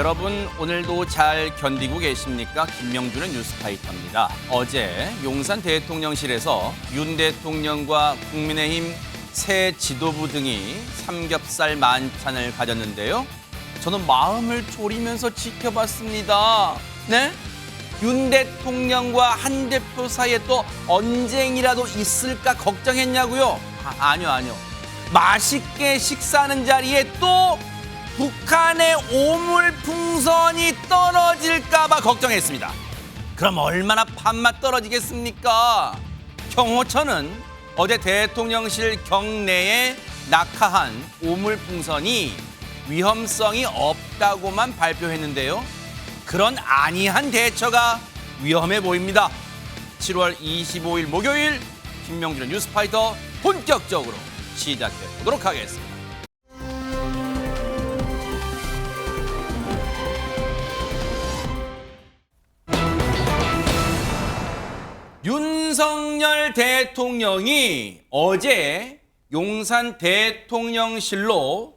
여러분 오늘도 잘 견디고 계십니까? 김명준의 뉴스파이터입니다. 어제 용산 대통령실에서 윤 대통령과 국민의힘 새 지도부 등이 삼겹살 만찬을 가졌는데요. 저는 마음을 졸이면서 지켜봤습니다. 네? 윤 대통령과 한 대표 사이에 또 언쟁이라도 있을까 걱정했냐고요? 아니요. 맛있게 식사하는 자리에 또 북한의 오물풍선이 떨어질까 봐 걱정했습니다. 그럼 얼마나 밥맛 떨어지겠습니까? 경호처는 어제 대통령실 경내에 낙하한 오물풍선이 위험성이 없다고만 발표했는데요. 그런 안이한 대처가 위험해 보입니다. 7월 25일 목요일 김명준의 뉴스파이터 본격적으로 시작해 보도록 하겠습니다. 윤석열 대통령이 어제 용산 대통령실로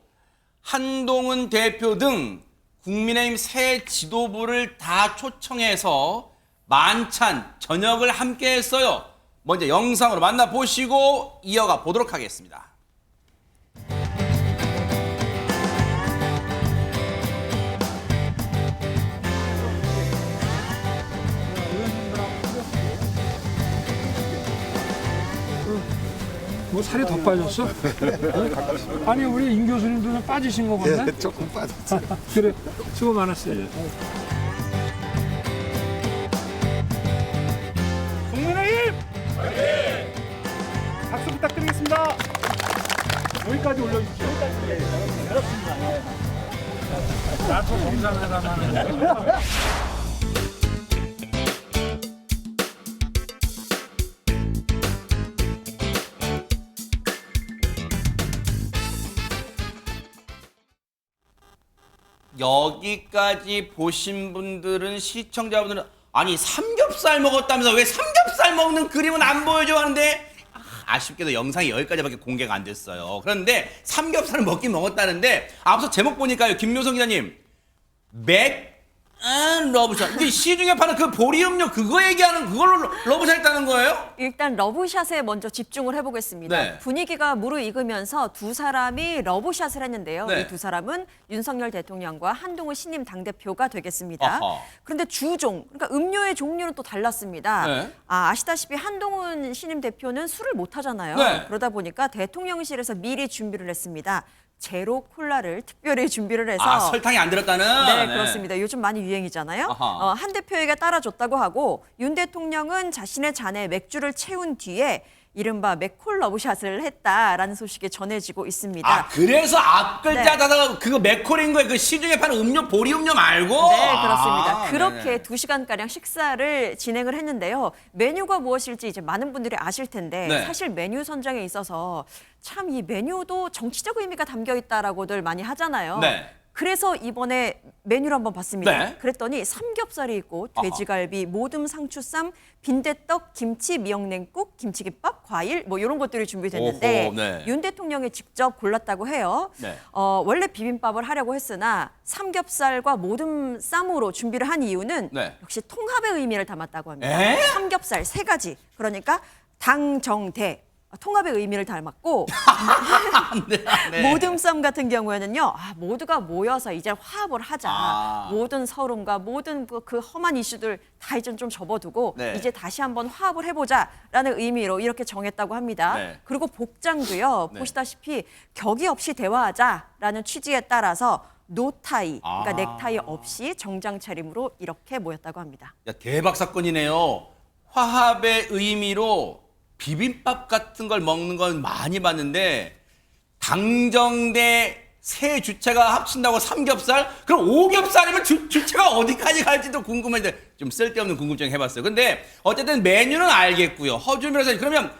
한동훈 대표 등 국민의힘 새 지도부를 다 초청해서 만찬, 저녁을 함께 했어요. 먼저 영상으로 만나보시고 이어가 보도록 하겠습니다. 뭐 살이 더 빠졌어? 아니 우리 임 교수님도 좀 빠지신 거 같네? 예, 조금 빠졌어요. 그래, 수고 많았어요. 국민의힘! 화이팅! 박수 부탁드리겠습니다. 여기까지 올려주십시오. 그렇습니다. 나도 공산회담하는 여기까지 보신 분들은 시청자분들은 아니 삼겹살 먹었다면서 왜 삼겹살 먹는 그림은 안 보여줘 하는데 아쉽게도 영상이 여기까지밖에 공개가 안 됐어요. 그런데 삼겹살을 먹긴 먹었다는데 앞서 제목 보니까요. 김묘성 기자님 러브샷. 이게 시중에 파는 그 보리 음료 그거 얘기하는 그걸로 러브샷 했다는 거예요? 일단 러브샷에 먼저 집중을 해보겠습니다. 네. 분위기가 무르익으면서 두 사람이 러브샷을 했는데요. 네. 이 두 사람은 윤석열 대통령과 한동훈 신임 당대표가 되겠습니다. 아하. 그런데 주종, 그러니까 음료의 종류는 또 달랐습니다. 네. 아시다시피 한동훈 신임 대표는 술을 못 하잖아요. 네. 그러다 보니까 대통령실에서 미리 준비를 했습니다. 제로 콜라를 특별히 준비를 해서 설탕이 안 들었다는? 네, 그렇습니다. 요즘 많이 유행이잖아요. 한 대표에게 따라줬다고 하고 윤 대통령은 자신의 잔에 맥주를 채운 뒤에 이른바 맥콜 러브샷을 했다라는 소식이 전해지고 있습니다. 그래서 앞글자 네. 다다가 그거 맥콜인 거예요. 그 시중에 파는 음료 보리 음료 말고? 네, 그렇습니다. 네네. 그렇게 2시간가량 식사를 진행을 했는데요. 메뉴가 무엇일지 이제 많은 분들이 아실 텐데 네. 사실 메뉴 선정에 있어서 참 이 메뉴도 정치적 의미가 담겨 있다라고들 많이 하잖아요. 네. 그래서 이번에 메뉴를 한번 봤습니다. 네. 그랬더니 삼겹살이 있고 돼지갈비, 모듬 상추쌈, 빈대떡, 김치, 미역냉국, 김치김밥, 과일 뭐 이런 것들이 준비됐는데 오호, 네. 윤 대통령이 직접 골랐다고 해요. 네. 원래 비빔밥을 하려고 했으나 삼겹살과 모듬 쌈으로 준비를 한 이유는 네. 역시 통합의 의미를 담았다고 합니다. 에? 삼겹살 3가지. 그러니까 당정대. 통합의 의미를 담았고 네. 모듬쌈 같은 경우에는요. 모두가 모여서 이제 화합을 하자. 모든 서름과 모든 그 험한 이슈들 다 이제 좀 접어두고 네. 이제 다시 한번 화합을 해보자라는 의미로 이렇게 정했다고 합니다. 네. 그리고 복장도요. 네. 보시다시피 격이 없이 대화하자라는 취지에 따라서 노타이, 그러니까 넥타이 없이 정장 차림으로 이렇게 모였다고 합니다. 야, 대박 사건이네요. 화합의 의미로 비빔밥 같은 걸 먹는 건 많이 봤는데 당정대 세 주체가 합친다고 삼겹살? 그럼 오겹살이면 주체가 어디까지 갈지도 궁금한데 좀 쓸데없는 궁금증 해봤어요. 근데 어쨌든 메뉴는 알겠고요. 허준 변호사님 그러면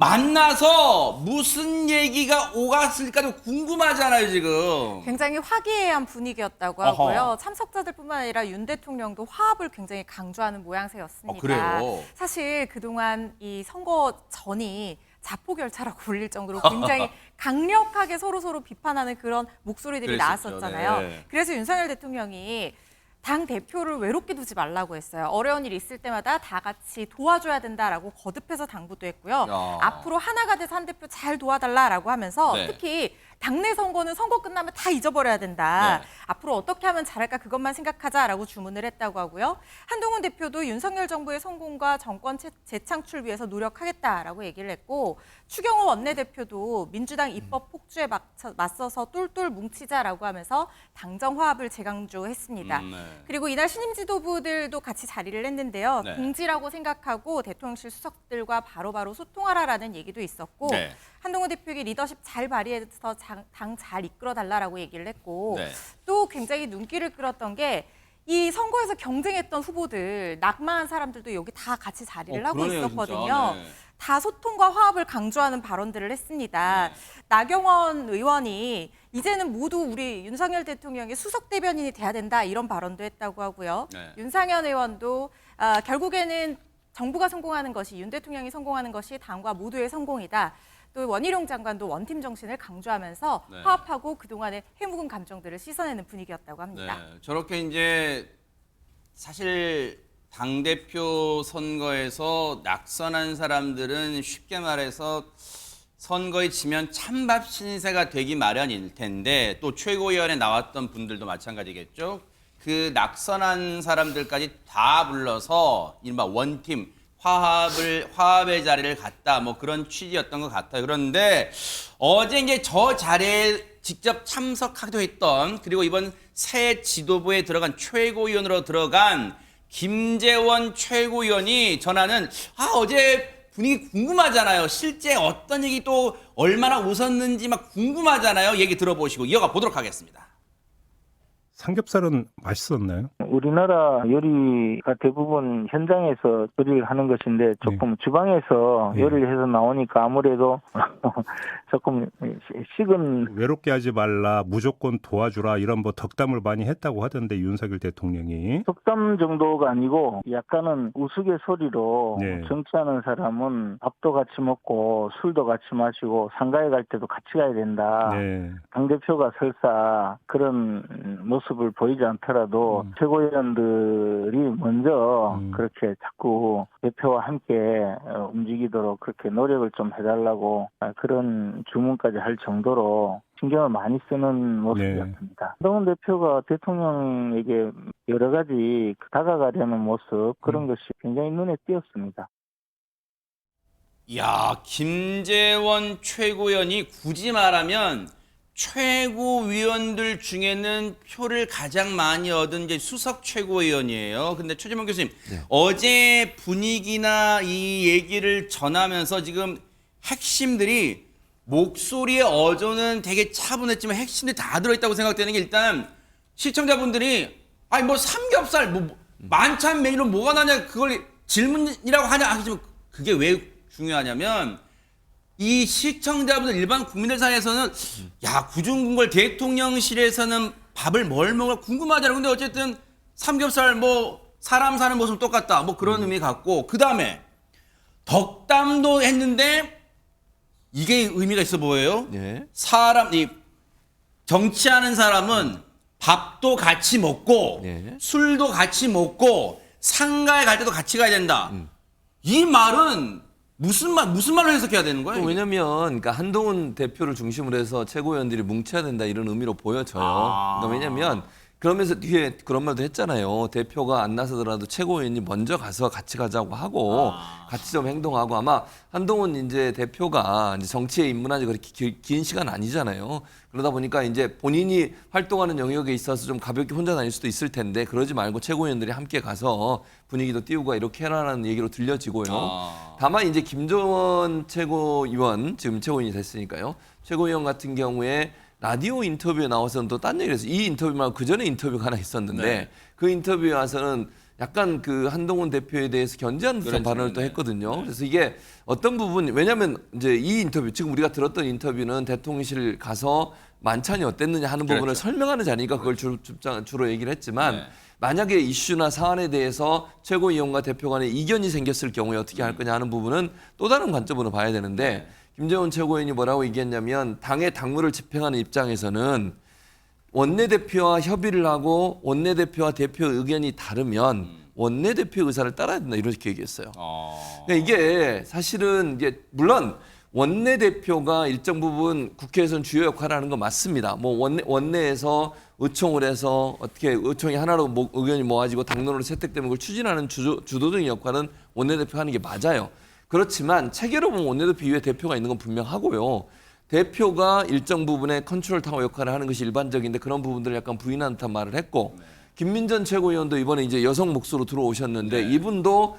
만나서 무슨 얘기가 오갔을까도 궁금하잖아요, 지금. 굉장히 화기애애한 분위기였다고 어허. 하고요. 참석자들뿐만 아니라 윤 대통령도 화합을 굉장히 강조하는 모양새였습니다. 그래요? 사실 그동안 이 선거 전이 자포결차라고 불릴 정도로 굉장히 강력하게 서로 비판하는 그런 목소리들이 그랬었죠. 나왔었잖아요. 네. 그래서 윤석열 대통령이 당 대표를 외롭게 두지 말라고 했어요. 어려운 일 있을 때마다 다 같이 도와줘야 된다라고 거듭해서 당부도 했고요. 야. 앞으로 하나가 돼서 한 대표 잘 도와달라라고 하면서 네. 특히 당내 선거는 선거 끝나면 다 잊어버려야 된다. 네. 앞으로 어떻게 하면 잘할까 그것만 생각하자라고 주문을 했다고 하고요. 한동훈 대표도 윤석열 정부의 성공과 정권 재창출 위해서 노력하겠다라고 얘기를 했고 추경호 원내대표도 민주당 입법 폭주에 맞서서 똘똘 뭉치자라고 하면서 당정 화합을 재강조했습니다. 네. 그리고 이날 신임 지도부들도 같이 자리를 했는데요. 네. 공지라고 생각하고 대통령실 수석들과 바로바로 소통하라라는 얘기도 있었고 네. 한동훈 대표에게 리더십 잘 발휘해서 당 잘 이끌어달라고 얘기를 했고 네. 또 굉장히 눈길을 끌었던 게 이 선거에서 경쟁했던 후보들 낙마한 사람들도 여기 다 같이 자리를 하고 그러네요, 있었거든요. 진짜. 네. 다 소통과 화합을 강조하는 발언들을 했습니다. 네. 나경원 의원이 이제는 모두 우리 윤석열 대통령의 수석 대변인이 돼야 된다 이런 발언도 했다고 하고요. 네. 윤상현 의원도 결국에는 정부가 성공하는 것이 윤 대통령이 성공하는 것이 당과 모두의 성공이다. 또 원희룡 장관도 원팀 정신을 강조하면서 네. 화합하고 그동안의 해묵은 감정들을 씻어내는 분위기였다고 합니다. 네, 저렇게 이제 사실 당대표 선거에서 낙선한 사람들은 쉽게 말해서 선거에 지면 찬밥 신세가 되기 마련일 텐데 또 최고위원회 나왔던 분들도 마찬가지겠죠. 그 낙선한 사람들까지 다 불러서 이른바 원팀 화합의 자리를 갖다 뭐 그런 취지였던 것 같아요. 그런데 어제 이제 저 자리에 직접 참석하기도 했던 그리고 이번 새 지도부에 들어간 최고위원으로 들어간 김재원 최고위원이 전하는 어제 분위기 궁금하잖아요. 실제 어떤 얘기 또 얼마나 웃었는지 막 궁금하잖아요. 얘기 들어보시고 이어가 보도록 하겠습니다. 삼겹살은 맛있었나요? 우리나라 요리가 대부분 현장에서 요리를 하는 것인데 조금 주방에서 네. 요리를 해서 나오니까 아무래도 조금 식은 외롭게 하지 말라, 무조건 도와주라 이런 뭐 덕담을 많이 했다고 하던데 윤석열 대통령이. 속담 정도가 아니고 약간은 우스갯소리로 네. 정치하는 사람은 밥도 같이 먹고 술도 같이 마시고 상가에 갈 때도 같이 가야 된다. 네. 당대표가 설사 그런 모습을 보이지 않더라도 최고위원들이 먼저 그렇게 자꾸 대표와 함께 움직이도록 그렇게 노력을 좀 해달라고 그런 주문까지 할 정도로 신경을 많이 쓰는 모습이었습니다. 한동훈 대표가 대통령에게 여러 가지 다가가려는 모습 그런 것이 굉장히 눈에 띄었습니다. 야, 김재원 최고위원이 굳이 말하면 최고위원들 중에는 표를 가장 많이 얻은 이제 수석 최고위원이에요. 근데 최재명 교수님, 어제 분위기나 이 얘기를 전하면서 지금 핵심들이 목소리의 어조는 되게 차분했지만 핵심들이 다 들어있다고 생각되는 게 일단 시청자분들이 아니 뭐 삼겹살 뭐 만찬 메뉴로 뭐가 나냐 그걸 질문이라고 하냐 하지만 그게 왜 중요하냐면 이 시청자분들 일반 국민들 사이에서는 야 구중궁궐 대통령실에서는 밥을 뭘 먹을까 궁금하잖아요. 근데 어쨌든 삼겹살 뭐 사람 사는 모습 똑같다 뭐 그런 의미 같고 그 다음에 덕담도 했는데 이게 의미가 있어 보여요. 사람 이 정치하는 사람은 밥도 같이 먹고 술도 같이 먹고 상가에 갈 때도 같이 가야 된다. 이 말은 무슨 말로 해석해야 되는 거예요? 왜냐면 그러니까 한동훈 대표를 중심으로 해서 최고위원들이 뭉쳐야 된다 이런 의미로 보여져요. 그러니까 왜냐면 그러면서 뒤에 그런 말도 했잖아요. 대표가 안 나서더라도 최고위원이 먼저 가서 같이 가자고 하고 같이 좀 행동하고 아마 한동훈 이제 대표가 이제 정치에 입문한 지 그렇게 긴 시간 아니잖아요. 그러다 보니까 이제 본인이 활동하는 영역에 있어서 좀 가볍게 혼자 다닐 수도 있을 텐데 그러지 말고 최고위원들이 함께 가서 분위기도 띄우고 이렇게 해라라는 얘기로 들려지고요. 다만 이제 김재원 최고위원 지금 최고위원이 됐으니까요. 최고위원 같은 경우에 라디오 인터뷰에 나와서는 또 딴 얘기를 했어요. 이 인터뷰 말고 그 전에 인터뷰가 하나 있었는데 그 인터뷰에 와서는 약간 그 한동훈 대표에 대해서 견제하는 듯한 발언을 또 했거든요. 그래서 이게 어떤 부분 왜냐하면 이제 이 인터뷰 지금 우리가 들었던 인터뷰는 대통령실 가서 만찬이 어땠느냐 하는 부분을 설명하는 자리니까 그걸 주로 얘기를 했지만 만약에 이슈나 사안에 대해서 최고위원과 대표 간에 이견이 생겼을 경우에 어떻게 할 거냐 하는 부분은 또 다른 관점으로 봐야 되는데 김재원 최고위원이 뭐라고 얘기했냐면 당의 당무를 집행하는 입장에서는 원내대표와 협의를 하고 원내대표와 대표 의견이 다르면 원내대표 의사를 따라야 된다 이렇게 얘기했어요. 그러니까 이게 사실은 이제 물론 원내대표가 일정 부분 국회에서는 주요 역할을 하는 건 맞습니다. 뭐 원내에서 의총을 해서 어떻게 의총이 하나로 의견이 모아지고 당론으로 채택되면 그걸 추진하는 주도적인 역할은 원내대표가 하는 게 맞아요. 그렇지만 체계로 보면 원내대표 이후에 대표가 있는 건 분명하고요. 대표가 일정 부분의 컨트롤 타워 역할을 하는 것이 일반적인데 그런 부분들을 약간 부인하는 듯한 말을 했고 김민전 최고위원도 이번에 이제 여성 목소로 들어오셨는데 이분도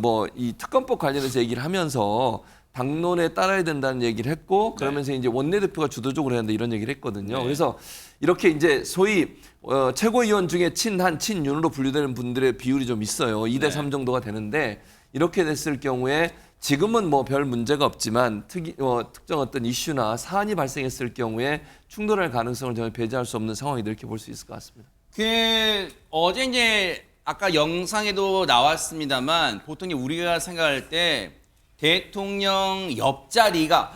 뭐 이 특검법 관련해서 얘기를 하면서 당론에 따라야 된다는 얘기를 했고 그러면서 이제 원내대표가 주도적으로 해야 된다 이런 얘기를 했거든요. 그래서 이렇게 이제 소위 최고위원 중에 친한 친윤으로 분류되는 분들의 비율이 좀 있어요. 2대3 정도가 되는데 이렇게 됐을 경우에 지금은 뭐 별 문제가 없지만 특정 어떤 이슈나 사안이 발생했을 경우에 충돌할 가능성을 전혀 배제할 수 없는 상황이다 이렇게 볼 수 있을 것 같습니다. 어제 이제 아까 영상에도 나왔습니다만 보통 우리가 생각할 때 대통령 옆자리가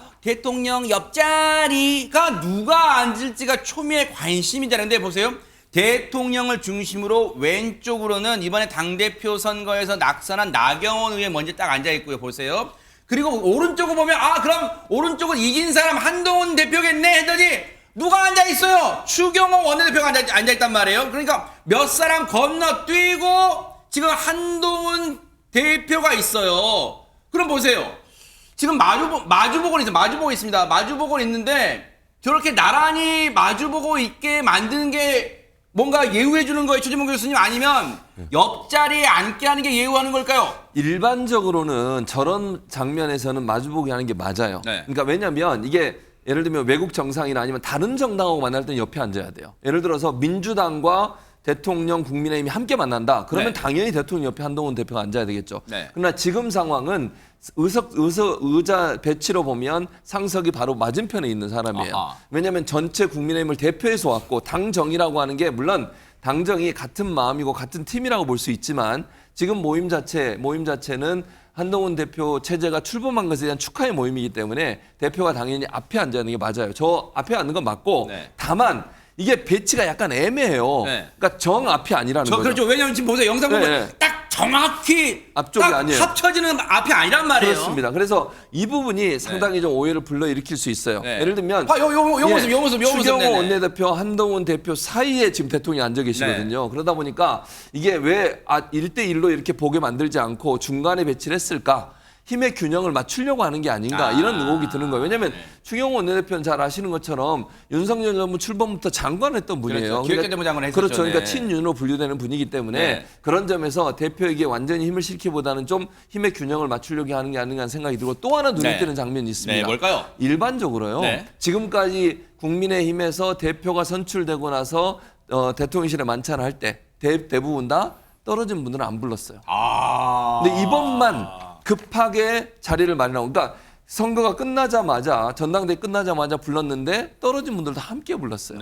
누가 앉을지가 초미의 관심이잖아요. 보세요. 대통령을 중심으로 왼쪽으로는 이번에 당대표 선거에서 낙선한 나경원 의원 먼저 딱 앉아있고요. 보세요. 그리고 오른쪽을 보면 그럼 오른쪽은 이긴 사람 한동훈 대표겠네 했더니 누가 앉아있어요? 추경호 원내대표가 앉아있단 말이에요. 그러니까 몇 사람 건너뛰고 지금 한동훈 대표가 있어요. 그럼 보세요. 지금 마주보고 있습니다. 마주보고 있는데 저렇게 나란히 마주보고 있게 만드는 게 뭔가 예우해 주는 거예요, 최진봉 교수님? 아니면 옆자리에 앉게 하는 게 예우하는 걸까요? 일반적으로는 저런 장면에서는 마주보기 하는 게 맞아요. 그러니까 왜냐하면 이게 예를 들면 외국 정상이나 아니면 다른 정당하고 만날 때는 옆에 앉아야 돼요. 예를 들어서 민주당과 대통령, 국민의힘이 함께 만난다. 그러면 당연히 대통령 옆에 한동훈 대표가 앉아야 되겠죠. 그러나 지금 상황은 의자 배치로 보면 상석이 바로 맞은편에 있는 사람이에요. 왜냐하면 전체 국민의힘을 대표해서 왔고 당정이라고 하는 게 물론 당정이 같은 마음이고 같은 팀이라고 볼 수 있지만 지금 모임 자체는 한동훈 대표 체제가 출범한 것에 대한 축하의 모임이기 때문에 대표가 당연히 앞에 앉아 있는 게 맞아요. 저 앞에 앉는 건 맞고 다만 이게 배치가 약간 애매해요. 그러니까 정 앞이 아니라는 거죠. 그렇죠. 왜냐하면 지금 보세요. 영상 보면 딱 정확히 앞쪽이 딱 아니에요. 합쳐지는 앞이 아니란 말이에요. 그렇습니다. 그래서 이 부분이 상당히 좀 오해를 불러일으킬 수 있어요. 예를 들면 요 모습. 추경호 원내대표, 한동훈 대표 사이에 지금 대통령이 앉아 계시거든요. 그러다 보니까 이게 왜 1대1로 이렇게 보게 만들지 않고 중간에 배치를 했을까? 힘의 균형을 맞추려고 하는 게 아닌가 이런 의혹이 드는 거예요. 왜냐하면 추경호 원내대표는 잘 아시는 것처럼 윤석열 정부 출범부터 장관을 했던 분이에요. 그렇죠. 기획재정부 장관을 했었죠. 그렇죠. 그러니까 친윤으로 분류되는 분이기 때문에 그런 점에서 대표에게 완전히 힘을 실기보다는 좀 힘의 균형을 맞추려고 하는 게 아닌가 하는 생각이 들고 또 하나 눈에 띄는 장면이 있습니다. 뭘까요? 일반적으로요. 지금까지 국민의힘에서 대표가 선출되고 나서 대통령실에 만찬을 할 때 대부분 다 떨어진 분들은 안 불렀어요. 근데 이번만 급하게 자리를 마련하고 그러니까 선거가 끝나자마자 전당대회 끝나자마자 불렀는데 떨어진 분들도 함께 불렀어요.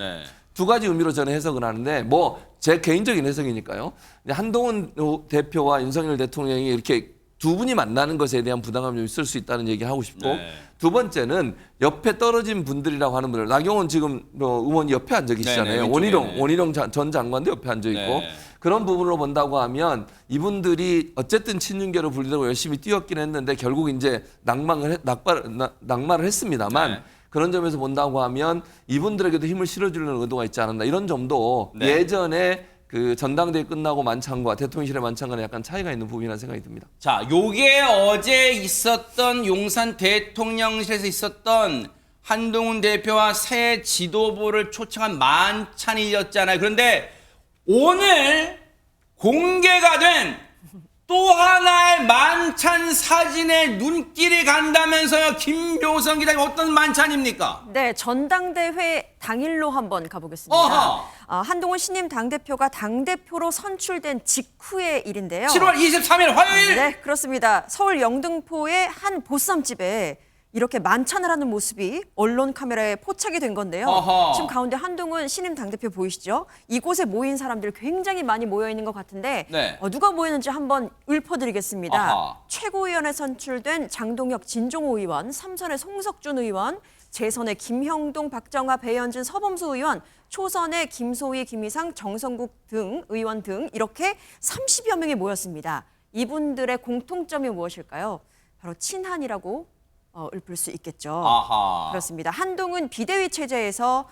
두 가지 의미로 저는 해석을 하는데 뭐 제 개인적인 해석이니까요. 한동훈 대표와 윤석열 대통령이 이렇게 두 분이 만나는 것에 대한 부담감이 좀 있을 수 있다는 얘기를 하고 싶고 두 번째는 옆에 떨어진 분들이라고 하는 분들 나경원 지금 의원이 옆에 앉아 계시잖아요. 원희룡 전 장관도 옆에 앉아 있고 그런 부분으로 본다고 하면 이분들이 어쨌든 친윤계로 분리되고 열심히 뛰었긴 했는데 결국 이제 낙마를 했습니다만 그런 점에서 본다고 하면 이분들에게도 힘을 실어주려는 의도가 있지 않았나 이런 점도 예전에 그 전당대회 끝나고 만찬과 대통령실의 만찬과는 약간 차이가 있는 부분이라는 생각이 듭니다. 자, 요게 어제 있었던 용산 대통령실에서 있었던 한동훈 대표와 새 지도부를 초청한 만찬이었잖아요. 그런데 오늘 공개가 된 또 하나의 만찬 사진에 눈길이 간다면서요. 김효성 기자님 어떤 만찬입니까? 네, 전당대회 당일로 한번 가보겠습니다. 한동훈 신임 당대표가 당대표로 선출된 직후의 일인데요. 7월 23일 화요일. 네, 그렇습니다. 서울 영등포의 한 보쌈집에 이렇게 만찬을 하는 모습이 언론 카메라에 포착이 된 건데요. 어허. 지금 가운데 한동훈 신임 당대표 보이시죠? 이곳에 모인 사람들 굉장히 많이 모여 있는 것 같은데 네. 누가 모였는지 한번 읊어드리겠습니다. 아하. 최고위원에 선출된 장동혁, 진종호 의원, 삼선의 송석준 의원, 재선의 김형동, 박정아, 배현진, 서범수 의원, 초선의 김소희, 김희상, 정성국 등 의원 등 이렇게 30여 명이 모였습니다. 이분들의 공통점이 무엇일까요? 바로 친한이라고 읊을 수 있겠죠. 아하. 그렇습니다. 한동훈 비대위 체제에서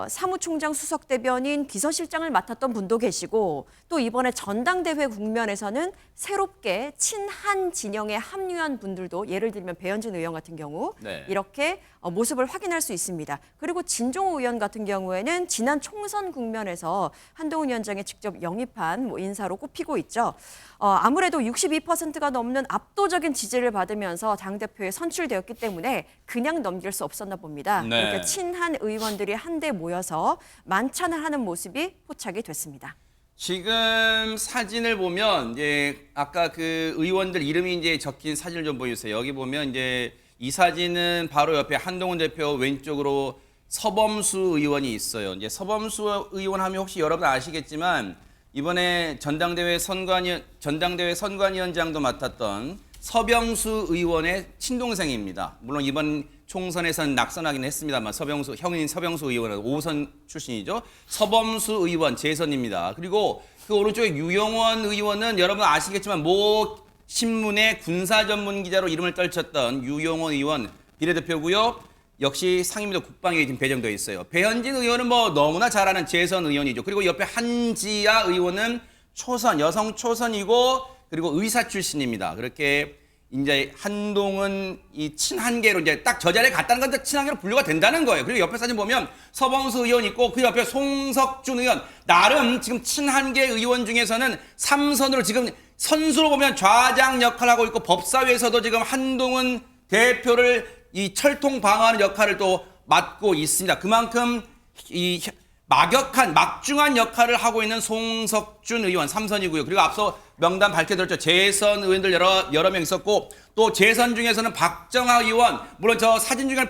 사무총장 수석 대변인 비서실장을 맡았던 분도 계시고 또 이번에 전당대회 국면에서는 새롭게 친한 진영에 합류한 분들도 예를 들면 배현진 의원 같은 경우 네. 이렇게 모습을 확인할 수 있습니다. 그리고 진종호 의원 같은 경우에는 지난 총선 국면에서 한동훈 위원장이 직접 영입한 인사로 꼽히고 있죠. 아무래도 62%가 넘는 압도적인 지지를 받으면서 당대표에 선출되었기 때문에 그냥 넘길 수 없었나 봅니다. 네. 그러니까 친한 의원들이 한데 모여서 만찬을 하는 모습이 포착이 됐습니다. 지금 사진을 보면 이제 아까 그 의원들 이름이 이제 적힌 사진을 좀 보여주세요. 여기 보면 이제 이 사진은 바로 옆에 한동훈 대표 왼쪽으로 서범수 의원이 있어요. 이제 서범수 의원 하면 혹시 여러분 아시겠지만 이번에 전당대회 선관위원장도 맡았던 서병수 의원의 친동생입니다. 물론 이번 총선에서는 낙선하긴 했습니다만 형인 서병수 의원은 5선 출신이죠. 서범수 의원 재선입니다. 그리고 그 오른쪽에 유영원 의원은 여러분 아시겠지만 모 신문의 군사 전문 기자로 이름을 떨쳤던 유영원 의원 비례대표고요. 역시 상임위도 국방위에 지금 배정되어 있어요. 배현진 의원은 뭐 너무나 잘 아는 재선 의원이죠. 그리고 옆에 한지아 의원은 초선, 여성 초선이고 그리고 의사 출신입니다. 그렇게 이제 한동훈 이 친한계로 이제 딱 저 자리에 갔다는 건데 친한계로 분류가 된다는 거예요. 그리고 옆에 사진 보면 서범수 의원 있고 그 옆에 송석준 의원 나름 지금 친한계 의원 중에서는 3선으로 지금 선수로 보면 좌장 역할을 하고 있고 법사위에서도 지금 한동훈 대표를 이 철통 방어하는 역할을 또 맡고 있습니다. 그만큼 이 막중한 역할을 하고 있는 송석준 의원 3선이고요. 그리고 앞서 명단 밝혀드렸죠. 재선 의원들 여러 명 있었고 또 재선 중에서는 박정아 의원 물론 저 사진 중에는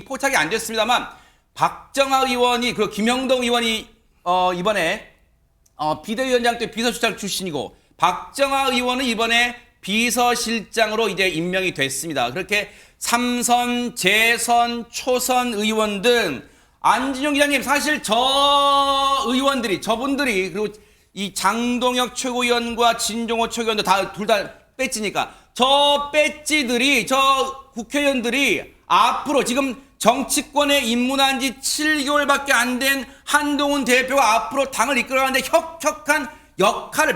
포착이 안 됐습니다만 박정아 의원이 그리고 김영동 의원이 이번에 비대위원장 때 비서실장 출신이고 박정아 의원은 이번에 비서실장으로 이제 임명이 됐습니다. 그렇게 3선, 재선, 초선 의원 등 안진용 기자님 사실 저분들이 그리고 이 장동혁 최고위원과 진종호 최고위원도 둘 다 배지니까 저 배지들이 저 국회의원들이 앞으로 지금 정치권에 입문한 지 7개월밖에 안 된 한동훈 대표가 앞으로 당을 이끌어가는데 혁혁한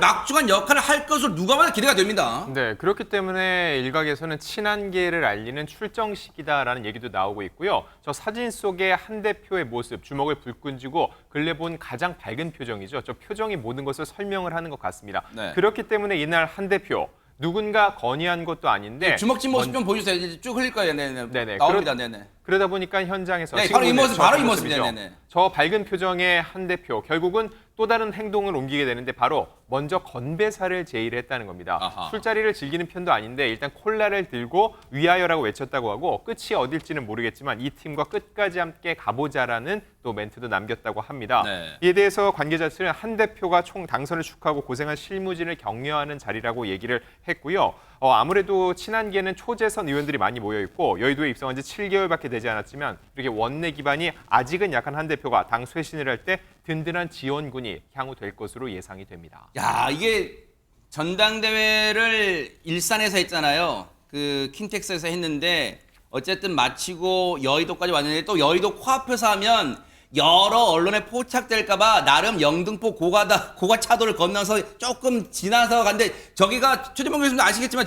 막중한 역할을 할 것으로 누가 봐도 기대가 됩니다. 네, 그렇기 때문에 일각에서는 친한계를 알리는 출정식이다라는 얘기도 나오고 있고요. 저 사진 속의 한 대표의 모습, 주먹을 불끈 쥐고 근래 본 가장 밝은 표정이죠. 저 표정이 모든 것을 설명을 하는 것 같습니다. 네. 그렇기 때문에 이날 한 대표, 누군가 건의한 것도 아닌데 주먹진 모습 좀 보여주세요. 이제 쭉 흘릴 거예요. 네네. 나옵니다. 네네. 그러다 보니까 현장에서 네, 지금 바로 이 보이는 모습, 저 바로 이 모습이죠. 모습. 네네네. 저 밝은 표정의 한 대표, 결국은 또 다른 행동을 옮기게 되는데 바로 먼저 건배사를 제의를 했다는 겁니다. 아하. 술자리를 즐기는 편도 아닌데 일단 콜라를 들고 위하여라고 외쳤다고 하고 끝이 어딜지는 모르겠지만 이 팀과 끝까지 함께 가보자라는 또 멘트도 남겼다고 합니다. 네. 이에 대해서 관계자들은 한 대표가 총 당선을 축하하고 고생한 실무진을 격려하는 자리라고 얘기를 했고요. 아무래도 친한계는 초재선 의원들이 많이 모여있고 여의도에 입성한 지 7개월밖에 되지 않았지만 이렇게 원내 기반이 아직은 약한 한 대표가 당 쇄신을 할 때 든든한 지원군이 향후 될 것으로 예상이 됩니다. 야, 이게 전당대회를 일산에서 했잖아요. 그 킨텍스에서 했는데 어쨌든 마치고 여의도까지 왔는데 또 여의도 코앞에서 하면 여러 언론에 포착될까봐 나름 영등포 고가차도를 건너서 조금 지나서 갔는데 저기가 최재봉 교수님도 아시겠지만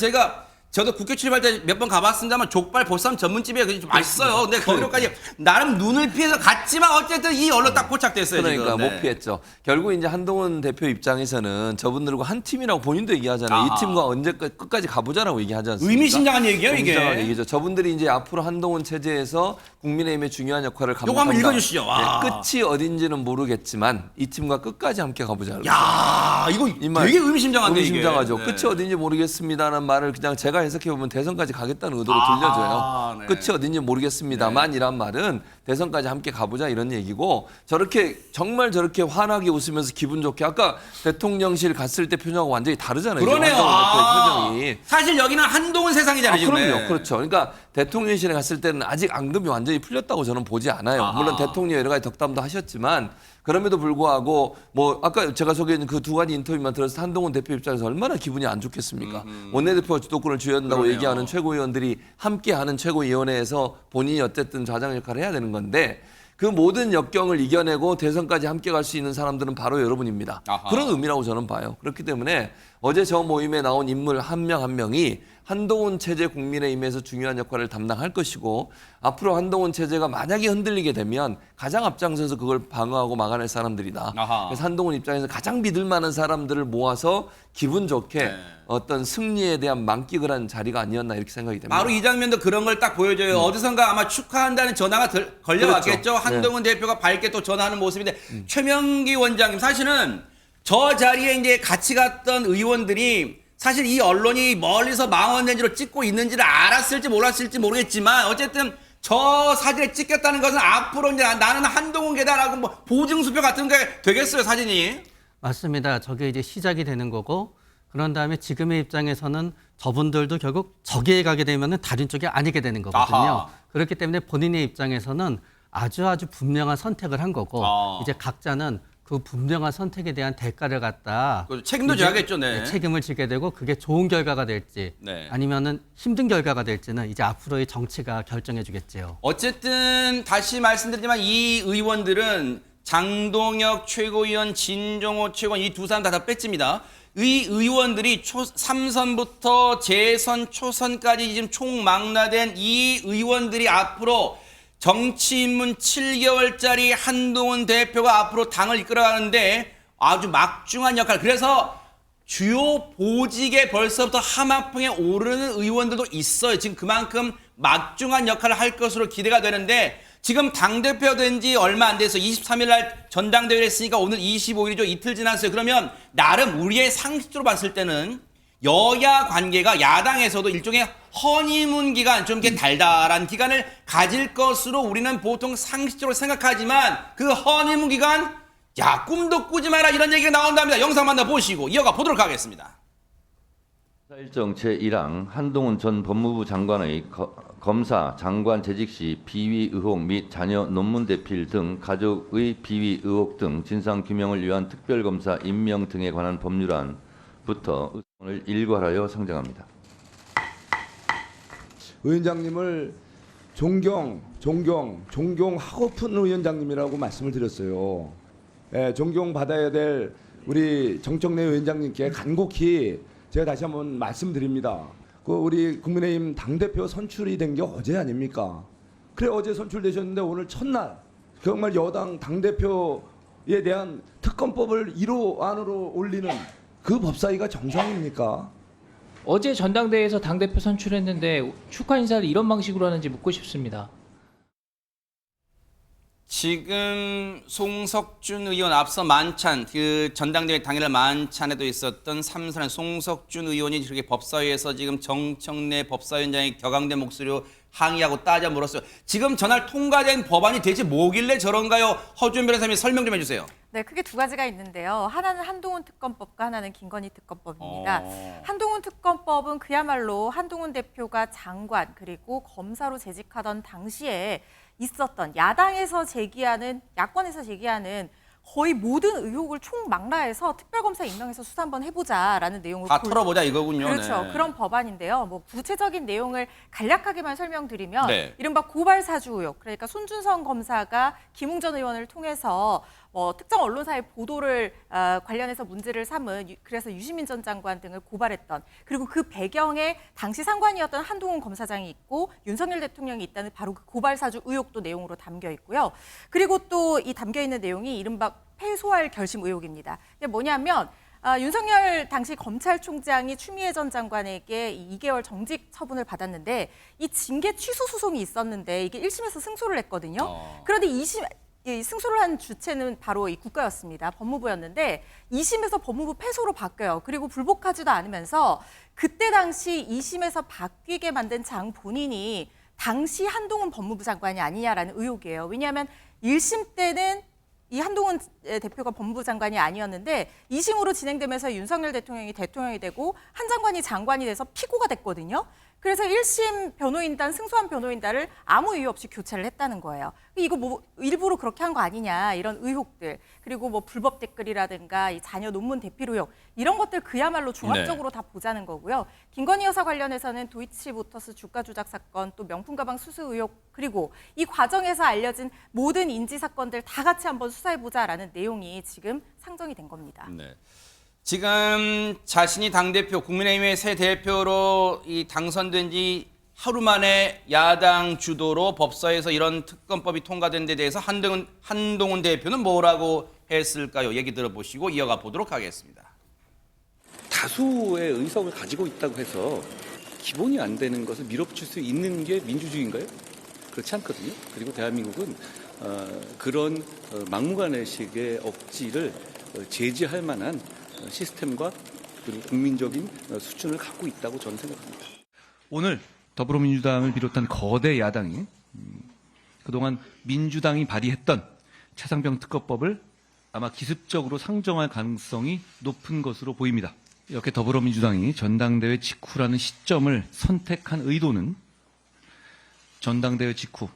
저도 국회 출입할 때 몇 번 가봤습니다만 족발 보쌈 전문집이에요. 그게 좀 맛있어요. 근데 거기로까지 나름 눈을 피해서 갔지만 어쨌든 이 언론 딱 포착됐어요. 그러니까 지금. 못 네. 피했죠. 결국 이제 한동훈 대표 입장에서는 저분들과 한 팀이라고 본인도 얘기하잖아요. 아하. 이 팀과 언제까지 끝까지 가보자라고 얘기하지 않습니까? 의미심장한 얘기예요, 이게. 의미심장한 얘기죠. 저분들이 이제 앞으로 한동훈 체제에서 국민의힘의 중요한 역할을 감당한다. 요거 한번 읽어주시죠. 와. 네, 끝이 어딘지는 모르겠지만 이 팀과 끝까지 함께 가보자. 야, 이거 이 말 되게 의미심장한데 이게. 의미심장하죠. 네. 끝이 어딘지 모르겠습니다라는 말을 그냥 제가 해석해보면 대선까지 가겠다는 의도로 들려줘요. 네. 끝이 어딘지 모르겠습니다만 이란 말은 대선까지 함께 가보자 이런 얘기고 저렇게 정말 저렇게 환하게 웃으면서 기분 좋게 아까 대통령실 갔을 때 표정하고 완전히 다르잖아요. 그러네요. 지금 한동훈 대표의 표정이. 사실 여기는 한동훈 세상이잖아요. 지금. 그럼요. 그렇죠. 그러니까 대통령실에 갔을 때는 아직 앙금이 완전히 풀렸다고 저는 보지 않아요. 물론 대통령 여러 가지 덕담도 하셨지만 그럼에도 불구하고 뭐 아까 제가 소개해준 그 두 가지 인터뷰만 들었을 때 한동훈 대표 입장에서 얼마나 기분이 안 좋겠습니까? 원내대표가 주도권을 쥐어준다고 그러네요. 얘기하는 최고위원들이 함께하는 최고위원회에서 본인이 어쨌든 좌장 역할을 해야 되는 건데 그 모든 역경을 이겨내고 대선까지 함께 갈 수 있는 사람들은 바로 여러분입니다. 아하. 그런 의미라고 저는 봐요. 그렇기 때문에 어제 저 모임에 나온 인물 한 명 한 명이 한동훈 체제 국민의힘에서 중요한 역할을 담당할 것이고 앞으로 한동훈 체제가 만약에 흔들리게 되면 가장 앞장서서 그걸 방어하고 막아낼 사람들이다. 아하. 그래서 한동훈 입장에서 가장 믿을 만한 사람들을 모아서 기분 좋게 네. 어떤 승리에 대한 만끽을 한 자리가 아니었나 이렇게 생각이 됩니다. 바로 이 장면도 그런 걸 딱 보여줘요. 어디선가 아마 축하한다는 전화가 걸려왔겠죠. 그렇죠. 한동훈 대표가 밝게 또 전화하는 모습인데 최명기 원장님 사실은 저 자리에 이제 같이 갔던 의원들이 사실 이 언론이 멀리서 망원렌즈로 찍고 있는지를 알았을지 몰랐을지 모르겠지만 어쨌든 저 사진에 찍혔다는 것은 앞으로 이제 나는 한동훈 계다라고 뭐 보증수표 같은 게 되겠어요, 사진이. 맞습니다. 저게 이제 시작이 되는 거고 그런 다음에 지금의 입장에서는 저분들도 결국 저기에 가게 되면은 다른 쪽이 아니게 되는 거거든요. 아하. 그렇기 때문에 본인의 입장에서는 아주 분명한 선택을 한 거고 이제 각자는 그 분명한 선택에 대한 대가를 갖다 책임도 이제 져야겠죠, 네. 책임을 지게 되고 그게 좋은 결과가 될지 네. 아니면은 힘든 결과가 될지는 이제 앞으로의 정치가 결정해 주겠지요. 어쨌든 다시 말씀드리지만 이 의원들은 장동혁 최고위원, 진종호 최고위원 이 두 사람 다 배지입니다. 이 의원들이 3선부터 재선, 초선까지 지금 총망라된 이 의원들이 앞으로 정치 입문 7개월짜리 한동훈 대표가 앞으로 당을 이끌어가는데 아주 막중한 역할. 그래서 주요 보직에 벌써부터 하마평에 오르는 의원들도 있어요. 지금 그만큼 막중한 역할을 할 것으로 기대가 되는데 지금 당대표 된 지 얼마 안 돼서 23일 날 전당대회를 했으니까 오늘 25일이죠. 이틀 지났어요. 그러면 나름 우리의 상식으로 봤을 때는 여야 관계가 야당에서도 일종의 허니문 기간, 좀 이렇게 달달한 기간을 가질 것으로 우리는 보통 상식적으로 생각하지만 그 허니문 기간, 야, 꿈도 꾸지 마라 이런 얘기가 나온답니다. 영상 만나보시고 이어가 보도록 하겠습니다. 일정 제1항 한동훈 전 법무부 장관의 검사, 장관 재직 시 비위 의혹 및 자녀 논문 대필 등 가족의 비위 의혹 등 진상규명을 위한 특별검사 임명 등에 관한 법률안부터 의견을 일괄하여 상정합니다. 위원장님을 존경하고픈 위원장님이라고 말씀을 드렸어요. 예, 존경받아야 될 우리 정청래 위원장님께 간곡히 제가 다시 한번 말씀드립니다. 그 우리 국민의힘 당대표 선출이 된 게 어제 아닙니까? 그래 어제 선출되셨는데 오늘 첫날 정말 여당 당대표에 대한 특검법을 1호 안으로 올리는 그 법사위가 정상입니까? 어제 전당대회에서 당대표 선출했는데 축하 인사를 이런 방식으로 하는지 묻고 싶습니다. 지금 송석준 의원 앞서 만찬, 그 전당대회 당일날 만찬에도 있었던 삼선의 송석준 의원이 그렇게 법사위에서 지금 정청래 법사위원장의 격앙된 목소리로 항의하고 따져 물었어요. 지금 전날 통과된 법안이 대체 뭐길래 저런가요? 허준 변호사님 설명 좀 해주세요. 네, 크게 두 가지가 있는데요. 하나는 한동훈 특검법과 하나는 김건희 특검법입니다. 한동훈 특검법은 그야말로 한동훈 대표가 장관 그리고 검사로 재직하던 당시에 있었던 야당에서 제기하는 야권에서 제기하는 거의 모든 의혹을 총망라해서 특별검사 임명해서 수사 한번 해보자라는 내용을 다 털어보자 이거군요. 그렇죠. 네. 그런 법안인데요. 뭐 구체적인 내용을 간략하게만 설명드리면 네. 이른바 고발 사주 의혹. 그러니까 손준성 검사가 김웅전 의원을 통해서 특정 언론사의 보도를 관련해서 문제를 삼은 그래서 유시민 전 장관 등을 고발했던 그리고 그 배경에 당시 상관이었던 한동훈 검사장이 있고 윤석열 대통령이 있다는 바로 그 고발 사주 의혹도 내용으로 담겨 있고요. 그리고 또 이 담겨 있는 내용이 이른바 패소할 결심 의혹입니다. 이게 뭐냐면 윤석열 당시 검찰총장이 추미애 전 장관에게 2개월 정직 처분을 받았는데 이 징계 취소 소송이 있었는데 이게 1심에서 승소를 했거든요. 그런데 2심 이 승소를 한 주체는 바로 이 국가였습니다. 법무부였는데 2심에서 법무부 패소로 바뀌어요. 그리고 불복하지도 않으면서 그때 당시 2심에서 바뀌게 만든 장 본인이 당시 한동훈 법무부 장관이 아니냐라는 의혹이에요. 왜냐하면 1심 때는 이 한동훈 대표가 법무부 장관이 아니었는데 2심으로 진행되면서 윤석열 대통령이 대통령이 되고 한 장관이 장관이 돼서 피고가 됐거든요. 그래서 1심 변호인단, 승소한 변호인단을 아무 이유 없이 교체를 했다는 거예요. 이거 뭐 일부러 그렇게 한 거 아니냐 이런 의혹들, 그리고 뭐 불법 댓글이라든가 이 자녀 논문 대필 의혹 이런 것들 그야말로 종합적으로 다 보자는 거고요. 김건희 여사 관련해서는 도이치모터스 주가 조작 사건, 또 명품 가방 수수 의혹, 그리고 이 과정에서 알려진 모든 인지 사건들 다 같이 한번 수사해보자라는 내용이 지금 상정이 된 겁니다. 네. 지금 자신이 당대표, 국민의힘의 새 대표로 당선된 지 하루 만에 야당 주도로 법사에서 이런 특검법이 통과된 데 대해서 한동훈 대표는 뭐라고 했을까요? 얘기 들어보시고 이어가 보도록 하겠습니다. 다수의 의석을 가지고 있다고 해서 기본이 안 되는 것을 밀어붙일 수 있는 게 민주주의인가요? 그렇지 않거든요. 그리고 대한민국은 그런 막무가내식의 억지를 제지할 만한 시스템과 그리고 국민적인 수준을 갖고 있다고 저는 생각합니다. 오늘 더불어민주당을 비롯한 거대 야당이 그동안 민주당이 발의했던 차상병 특검법을 아마 기습적으로 상정할 가능성이 높은 것으로 보입니다. 이렇게 더불어민주당이 전당대회 직후라는 시점을 선택한 의도는 전당대회 직후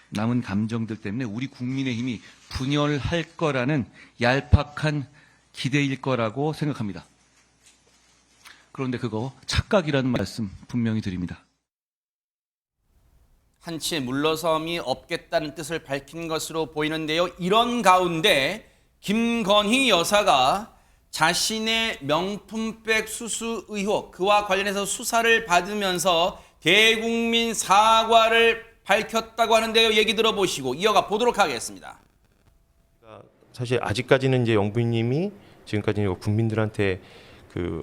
남은 감정들 때문에 우리 국민의힘이 분열할 거라는 얄팍한 기대일 거라고 생각합니다. 그런데 그거 착각이라는 말씀 분명히 드립니다. 한치의 물러섬이 없겠다는 뜻을 밝힌 것으로 보이는데요. 이런 가운데 김건희 여사가 자신의 명품백 수수 의혹, 그와 관련해서 수사를 받으면서 대국민 사과를 밝혔다고 하는데요. 얘기 들어보시고 이어가 보도록 하겠습니다. 사실 아직까지는 이제 영부인님이 지금까지 국민들한테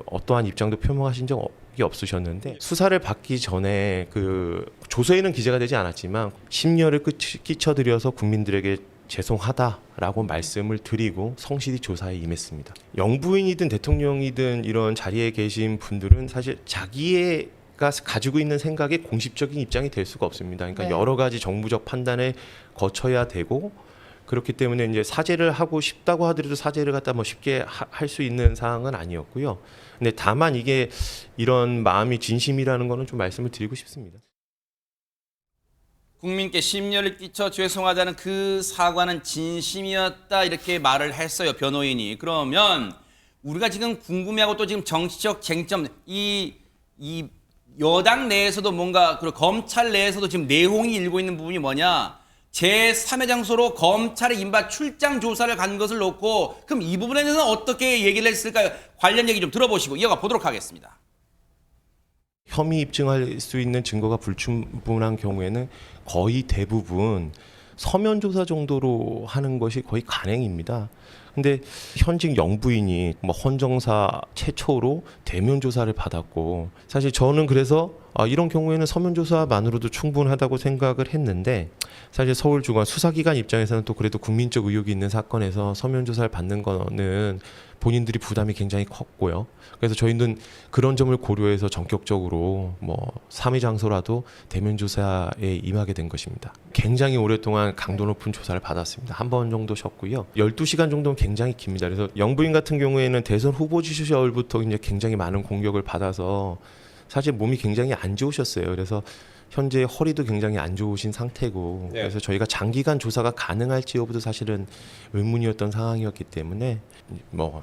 어떠한 입장도 표명하신 적이 없으셨는데, 수사를 받기 전에 조서에는 기재가 되지 않았지만 심려를 끼쳐드려서 국민들에게 죄송하다라고 말씀을 드리고 성실히 조사에 임했습니다. 영부인이든 대통령이든 이런 자리에 계신 분들은 사실 자기가 가지고 있는 생각에 공식적인 입장이 될 수가 없습니다. 그러니까 여러 가지 정부적 판단을 거쳐야 되고, 그렇기 때문에 이제 사죄를 하고 싶다고 하더라도 사죄를 갖다 쉽게 할 수 있는 사항은 아니었고요. 근데 다만 이게 이런 마음이 진심이라는 거는 좀 말씀을 드리고 싶습니다. 국민께 심려를 끼쳐 죄송하다는 그 사과는 진심이었다, 이렇게 말을 했어요, 변호인이. 그러면 우리가 지금 궁금해하고 또 지금 정치적 쟁점, 이 여당 내에서도 뭔가, 그리고 검찰 내에서도 지금 내홍이 일고 있는 부분이 뭐냐? 제3의 장소로 검찰의 인바 출장 조사를 간 것을 놓고, 그럼 이 부분에 대해서는 어떻게 얘기를 했을까요? 관련 얘기 좀 들어보시고 이어가 보도록 하겠습니다. 혐의 입증할 수 있는 증거가 불충분한 경우에는 거의 대부분 서면 조사 정도로 하는 것이 거의 간행입니다. 근데 현직 영부인이 헌정사 최초로 대면 조사를 받았고, 사실 저는 그래서 이런 경우에는 서면 조사만으로도 충분하다고 생각을 했는데, 사실 서울중앙 수사기관 입장에서는 또 그래도 국민적 의혹이 있는 사건에서 서면 조사를 받는 거는 본인들이 부담이 굉장히 컸고요. 그래서 저희는 그런 점을 고려해서 전격적으로 3위 장소라도 대면 조사에 임하게 된 것입니다. 굉장히 오랫동안 강도 높은 조사를 받았습니다. 한 번 정도 쉬었고요. 12시간 정도는 굉장히 깁니다. 그래서 영부인 같은 경우에는 대선 후보 시절부터 이제 굉장히 많은 공격을 받아서 사실 몸이 굉장히 안 좋으셨어요. 그래서 현재 허리도 굉장히 안 좋으신 상태고, 그래서 저희가 장기간 조사가 가능할지 여부도 사실은 의문이었던 상황이었기 때문에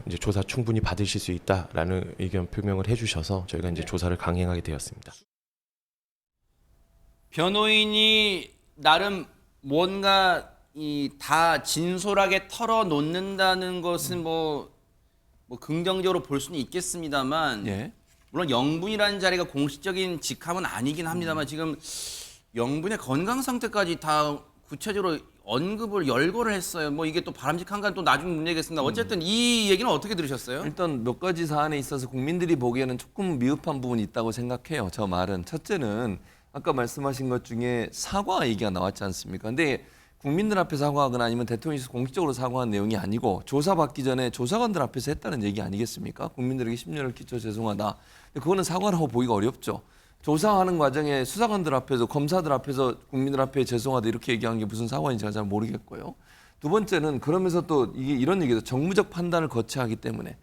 이제 조사 충분히 받으실 수 있다라는 의견 표명을 해주셔서 저희가 이제 조사를 강행하게 되었습니다. 변호인이 나름 뭔가 다 진솔하게 털어놓는다는 것은 뭐 긍정적으로 볼 수는 있겠습니다만, 물론 영부인이라는 자리가 공식적인 직함은 아니긴 합니다만 지금 영부인의 건강 상태까지 다 구체적으로 언급을 열거를 했어요. 이게 또 바람직한가 또 나중 문제겠습니다. 어쨌든 이 얘기는 어떻게 들으셨어요? 일단 몇 가지 사안에 있어서 국민들이 보기에는 조금 미흡한 부분이 있다고 생각해요. 저 말은. 첫째는 아까 말씀하신 것 중에 사과 얘기가 나왔지 않습니까? 근데 국민들 앞에 사과하거나 아니면 대통령께서 공식적으로 사과한 내용이 아니고 조사받기 전에 조사관들 앞에서 했다는 얘기 아니겠습니까? 국민들에게 심려를 끼쳐 죄송하다. 그거는 사과라고 보기가 어렵죠. 조사하는 과정에 수사관들 앞에서 검사들 앞에서 국민들 앞에 죄송하다 이렇게 얘기한 게 무슨 사과인지 제가 잘 모르겠고요. 두 번째는 그러면서 또 이게 이런 얘기도 정무적 판단을 거쳐야 하기 때문에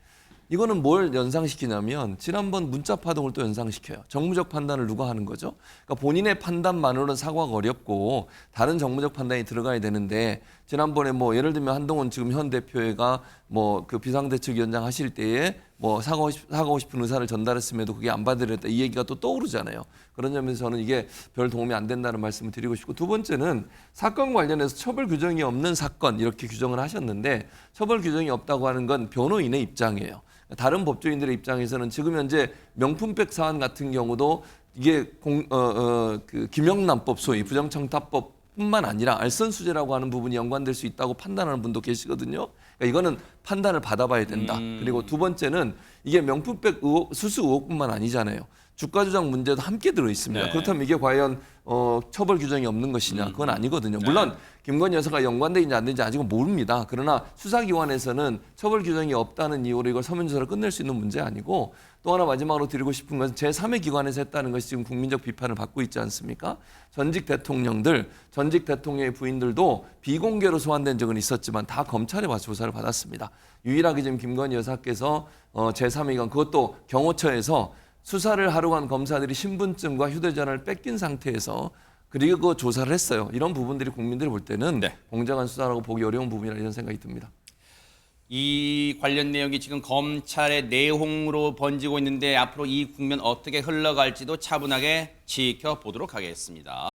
이거는 뭘 연상시키냐면 지난번 문자 파동을 또 연상시켜요. 정무적 판단을 누가 하는 거죠? 그러니까 본인의 판단만으로는 사과가 어렵고 다른 정무적 판단이 들어가야 되는데 지난번에 뭐 예를 들면 한동훈 지금 현 대표가 뭐 그 비상대책위원장 하실 때에 뭐 사과하고 싶은 의사를 전달했음에도 그게 안 받으랬다 이 얘기가 또 떠오르잖아요. 그런 점에서 저는 이게 별 도움이 안 된다는 말씀을 드리고 싶고 두 번째는 사건 관련해서 처벌 규정이 없는 사건 이렇게 규정을 하셨는데 처벌 규정이 없다고 하는 건 변호인의 입장이에요. 다른 법조인들의 입장에서는 지금 현재 명품백 사안 같은 경우도 이게 그 김영란법 소위 부정청탁법뿐만 아니라 알선수재라고 하는 부분이 연관될 수 있다고 판단하는 분도 계시거든요. 그러니까 이거는 판단을 받아봐야 된다. 그리고 두 번째는 이게 명품백 수수 의혹뿐만 아니잖아요. 주가 조작 문제도 함께 들어 있습니다. 네. 그렇다면 이게 과연 처벌 규정이 없는 것이냐? 그건 아니거든요. 물론 김건희 여사가 연관돼 있는지 안 되는지 아직은 모릅니다. 그러나 수사기관에서는 처벌 규정이 없다는 이유로 이걸 서면 조사를 끝낼 수 있는 문제 아니고 또 하나 마지막으로 드리고 싶은 것은 제3의 기관에서 했다는 것이 지금 국민적 비판을 받고 있지 않습니까? 전직 대통령들, 전직 대통령의 부인들도 비공개로 소환된 적은 있었지만 다 검찰에 와서 조사를 받았습니다. 유일하게 지금 김건희 여사께서 제3의 기관 그것도 경호처에서 수사를 하러 간 검사들이 신분증과 휴대전화를 뺏긴 상태에서 그리고 그 조사를 했어요. 이런 부분들이 국민들이 볼 때는 공정한 수사라고 보기 어려운 부분이라 이런 생각이 듭니다. 이 관련 내용이 지금 검찰의 내홍으로 번지고 있는데 앞으로 이 국면 어떻게 흘러갈지도 차분하게 지켜보도록 하겠습니다.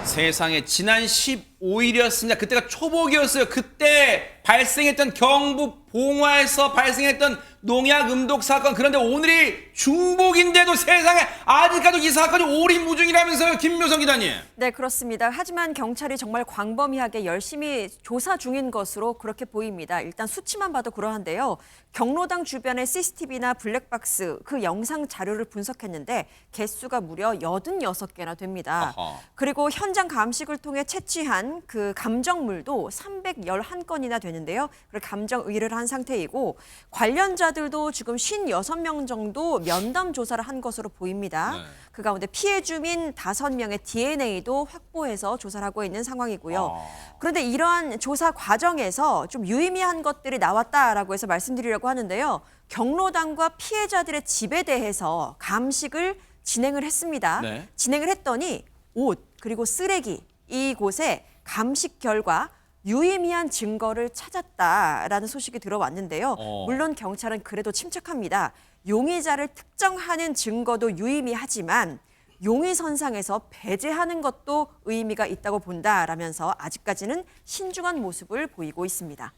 세상에 지난 15일이었습니다. 그때가 초복이었어요. 그때 발생했던 경북 봉화에서 발생했던 농약 음독 사건. 그런데 오늘이 중복인데도 세상에 아직까지 이 사건이 오리무중이라면서요. 김묘성 기자님. 네, 그렇습니다. 하지만 경찰이 정말 광범위하게 열심히 조사 중인 것으로 그렇게 보입니다. 일단 수치만 봐도 그러한데요. 경로당 주변의 CCTV나 블랙박스 그 영상 자료를 분석했는데 개수가 무려 86개나 됩니다. 아하. 그리고 현장 감식을 통해 채취한 그 감정물도 311건이나 되는데요. 그리고 감정 의뢰를 한 상태이고 관련자들도 지금 56명 정도 면담 조사를 한 것으로 보입니다. 네. 그 가운데 피해 주민 5명의 DNA도 확보해서 조사를 하고 있는 상황이고요. 그런데 이러한 조사 과정에서 좀 유의미한 것들이 나왔다라고 해서 말씀드리려고 하는데요. 경로당과 피해자들의 집에 대해서 감식을 진행을 했습니다. 네. 진행을 했더니 옷 그리고 쓰레기 이곳에 감식 결과 유의미한 증거를 찾았다라는 소식이 들어왔는데요. 물론 경찰은 그래도 침착합니다. 용의자를 특정하는 증거도 유의미하지만 용의선상에서 배제하는 것도 의미가 있다고 본다라면서 아직까지는 신중한 모습을 보이고 있습니다.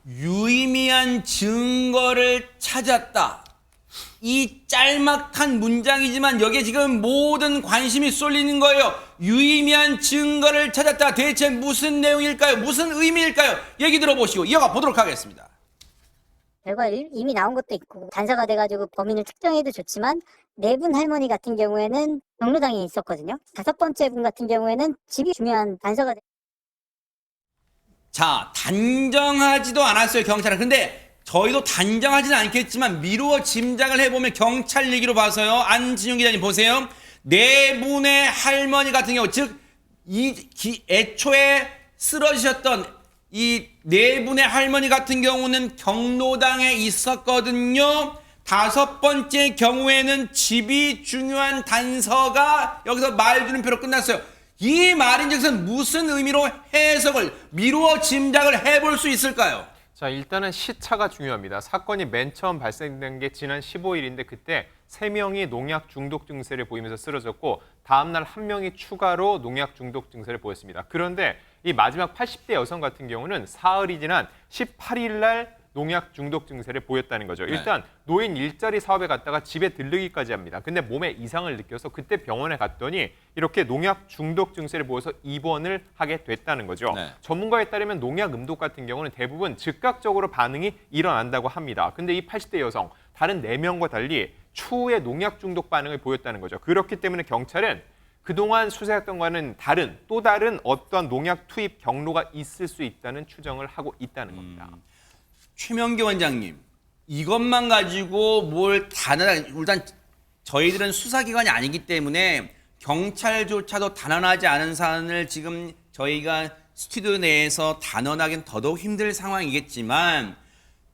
유의미한 증거를 찾았다. 이 짤막한 문장이지만 여기에 지금 모든 관심이 쏠리는 거예요. 유의미한 증거를 찾았다. 대체 무슨 내용일까요? 무슨 의미일까요? 얘기 들어보시고 이어가 보도록 하겠습니다. 결과 이미 나온 것도 있고 단서가 돼가지고 범인을 특정해도 좋지만 네 분 할머니 같은 경우에는 경로당에 있었거든요. 5번째 분 같은 경우에는 집이 중요한 단서가 자, 단정하지도 않았어요, 경찰은. 근데 저희도 단정하지는 않겠지만 미루어 짐작을 해보면 경찰 얘기로 봐서요. 안진용 기자님 보세요. 네 분의 할머니 같은 경우, 즉 애초에 쓰러지셨던 이 네 분의 할머니 같은 경우는 경로당에 있었거든요. 5번째 경우에는 집이 중요한 단서가 여기서 말주름표로 끝났어요. 이 말인즉슨 무슨 의미로 해석을 미루어 짐작을 해볼 수 있을까요? 자, 일단은 시차가 중요합니다. 사건이 맨 처음 발생된 게 지난 15일인데 그때 3명이 농약 중독 증세를 보이면서 쓰러졌고 다음 날 1명이 추가로 농약 중독 증세를 보였습니다. 그런데 이 마지막 80대 여성 같은 경우는 사흘이 지난 18일 날 농약 중독 증세를 보였다는 거죠. 일단 노인 일자리 사업에 갔다가 집에 들르기까지 합니다. 근데 몸에 이상을 느껴서 그때 병원에 갔더니 이렇게 농약 중독 증세를 보여서 입원을 하게 됐다는 거죠. 전문가에 따르면 농약 음독 같은 경우는 대부분 즉각적으로 반응이 일어난다고 합니다. 근데 이 80대 여성 다른 4명과 달리 추후에 농약 중독 반응을 보였다는 거죠. 그렇기 때문에 경찰은 그동안 수사했던 것과는 또 다른 어떤 농약 투입 경로가 있을 수 있다는 추정을 하고 있다는 겁니다. 최명기 원장님, 이것만 가지고 뭘 일단 저희들은 수사기관이 아니기 때문에 경찰조차도 단언하지 않은 사안을 지금 저희가 스튜디오 내에서 단언하기는 더더욱 힘들 상황이겠지만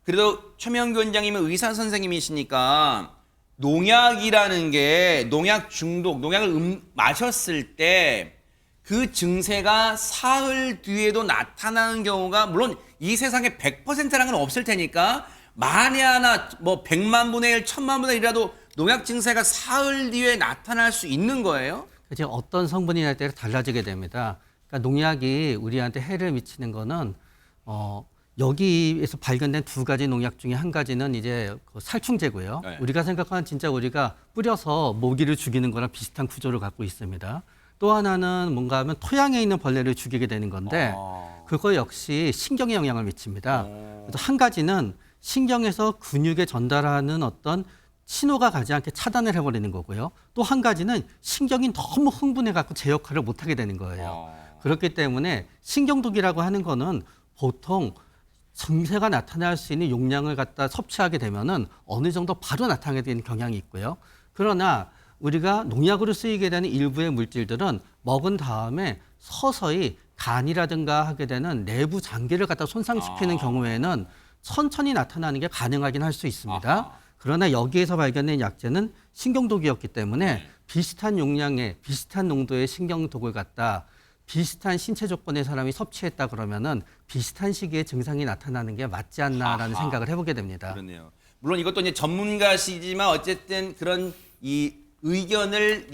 그래도 최명기 원장님은 의사 선생님이시니까 농약이라는 게 농약 중독, 농약을 마셨을 때 그 증세가 사흘 뒤에도 나타나는 경우가 물론 이 세상에 100%라는 건 없을 테니까 만에 하나 뭐 100만 분의 1, 1000만 분의 1이라도 농약 증세가 사흘 뒤에 나타날 수 있는 거예요? 이제 어떤 성분이냐에 따라 달라지게 됩니다. 그러니까 농약이 우리한테 해를 미치는 거는 여기에서 발견된 두 가지 농약 중에 한 가지는 이제 그 살충제고요. 네. 우리가 생각하는 진짜 우리가 뿌려서 모기를 죽이는 거랑 비슷한 구조를 갖고 있습니다. 또 하나는 뭔가 하면 토양에 있는 벌레를 죽이게 되는 건데 그거 역시 신경에 영향을 미칩니다. 그래서 한 가지는 신경에서 근육에 전달하는 어떤 신호가 가지 않게 차단을 해버리는 거고요. 또 한 가지는 신경이 너무 흥분해갖고 제 역할을 못하게 되는 거예요. 그렇기 때문에 신경독이라고 하는 거는 보통 증세가 나타날 수 있는 용량을 갖다 섭취하게 되면은 어느 정도 바로 나타나게 되는 경향이 있고요. 그러나 우리가 농약으로 쓰이게 되는 일부의 물질들은 먹은 다음에 서서히 간이라든가 하게 되는 내부 장기를 갖다 손상시키는 경우에는 천천히 나타나는 게 가능하긴 할 수 있습니다. 그러나 여기에서 발견된 약제는 신경독이었기 때문에 비슷한 용량의 비슷한 농도의 신경독을 갖다 비슷한 신체 조건의 사람이 섭취했다 그러면은 비슷한 시기에 증상이 나타나는 게 맞지 않나라는 생각을 해보게 됩니다. 그렇네요. 물론 이것도 이제 전문가시지만 어쨌든 그런 이 의견을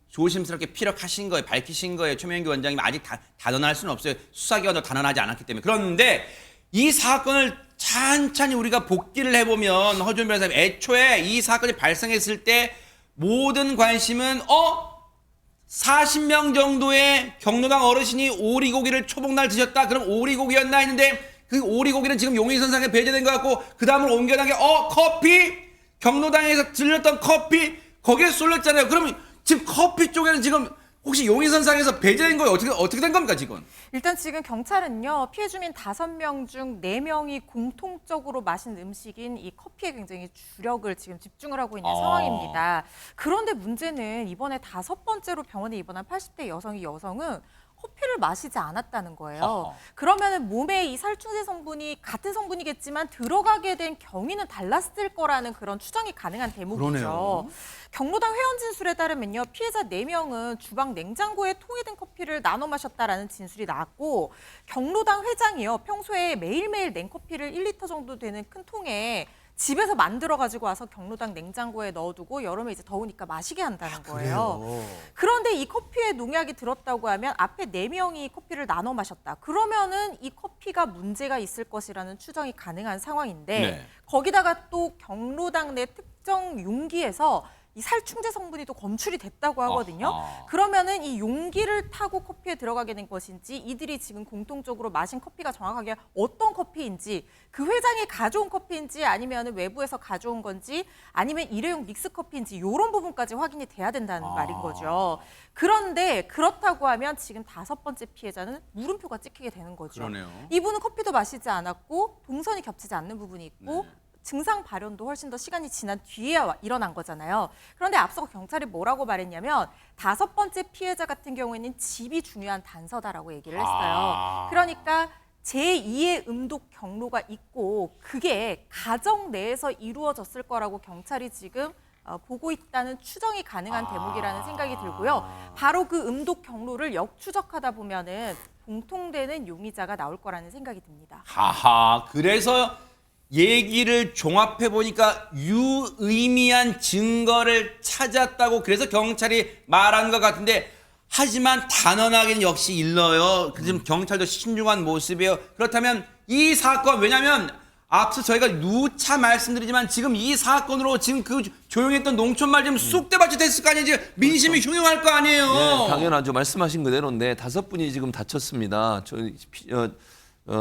조심스럽게 피력하신 거예요. 밝히신 거예요. 최명기 원장님 아직 단언할 수는 없어요. 수사기관도 단언하지 않았기 때문에. 그런데 이 사건을 찬찬히 우리가 복기를 해보면 허준 변호사님 애초에 이 사건이 발생했을 때 모든 관심은 40명 정도의 경로당 어르신이 오리고기를 초복날 드셨다. 그럼 오리고기였나 했는데 그 오리고기는 지금 용인선상에 배제된 것 같고 그 다음으로 옮겨난 게 커피? 경로당에서 들렸던 커피? 거기에 쏠렸잖아요. 그러면 지금 커피 쪽에는 지금 혹시 용인선상에서 배제된 거예요? 어떻게 된 겁니까 지금? 일단 지금 경찰은요. 피해 주민 5명 중 4명이 공통적으로 마신 음식인 이 커피에 굉장히 주력을 지금 집중을 하고 있는 상황입니다. 그런데 문제는 이번에 5번째로 병원에 입원한 80대 여성은 커피를 마시지 않았다는 거예요. 그러면 몸에 이 살충제 성분이 같은 성분이겠지만 들어가게 된 경위는 달랐을 거라는 그런 추정이 가능한 대목이죠. 그러네요. 경로당 회원 진술에 따르면요. 피해자 4명은 주방 냉장고에 통에 든 커피를 나눠 마셨다라는 진술이 나왔고 경로당 회장이요. 평소에 매일매일 냉커피를 1리터 정도 되는 큰 통에 집에서 만들어 가지고 와서 경로당 냉장고에 넣어두고 여름에 이제 더우니까 마시게 한다는 거예요. 그런데 이 커피에 농약이 들었다고 하면 앞에 4명이 커피를 나눠 마셨다. 그러면은 이 커피가 문제가 있을 것이라는 추정이 가능한 상황인데 거기다가 또 경로당 내 특정 용기에서 이 살충제 성분이 또 검출이 됐다고 하거든요. 그러면은 이 용기를 타고 커피에 들어가게 된 것인지 이들이 지금 공통적으로 마신 커피가 정확하게 어떤 커피인지 그 회장이 가져온 커피인지 아니면 외부에서 가져온 건지 아니면 일회용 믹스 커피인지 이런 부분까지 확인이 돼야 된다는 말인 거죠. 그런데 그렇다고 하면 지금 5번째 피해자는 물음표가 찍히게 되는 거죠. 그러네요. 이분은 커피도 마시지 않았고 동선이 겹치지 않는 부분이 있고 증상 발현도 훨씬 더 시간이 지난 뒤에야 일어난 거잖아요. 그런데 앞서 경찰이 뭐라고 말했냐면 5번째 피해자 같은 경우에는 집이 중요한 단서다라고 얘기를 했어요. 그러니까 제2의 음독 경로가 있고 그게 가정 내에서 이루어졌을 거라고 경찰이 지금 보고 있다는 추정이 가능한 대목이라는 생각이 들고요. 바로 그 음독 경로를 역추적하다 보면은 공통되는 용의자가 나올 거라는 생각이 듭니다. 그래서 얘기를 종합해 보니까 유의미한 증거를 찾았다고 그래서 경찰이 말한 것 같은데 하지만 단언하기는 역시 일러요. 지금 경찰도 신중한 모습이에요. 그렇다면 이 사건 왜냐하면 앞서 저희가 누차 말씀드리지만 지금 이 사건으로 지금 그 조용했던 농촌말 지금 쑥대밭이 됐을 거 아니에요. 지금 민심이 흉흉할 거 아니에요. 네, 당연하죠. 말씀하신 그대로인데 5분이 지금 다쳤습니다.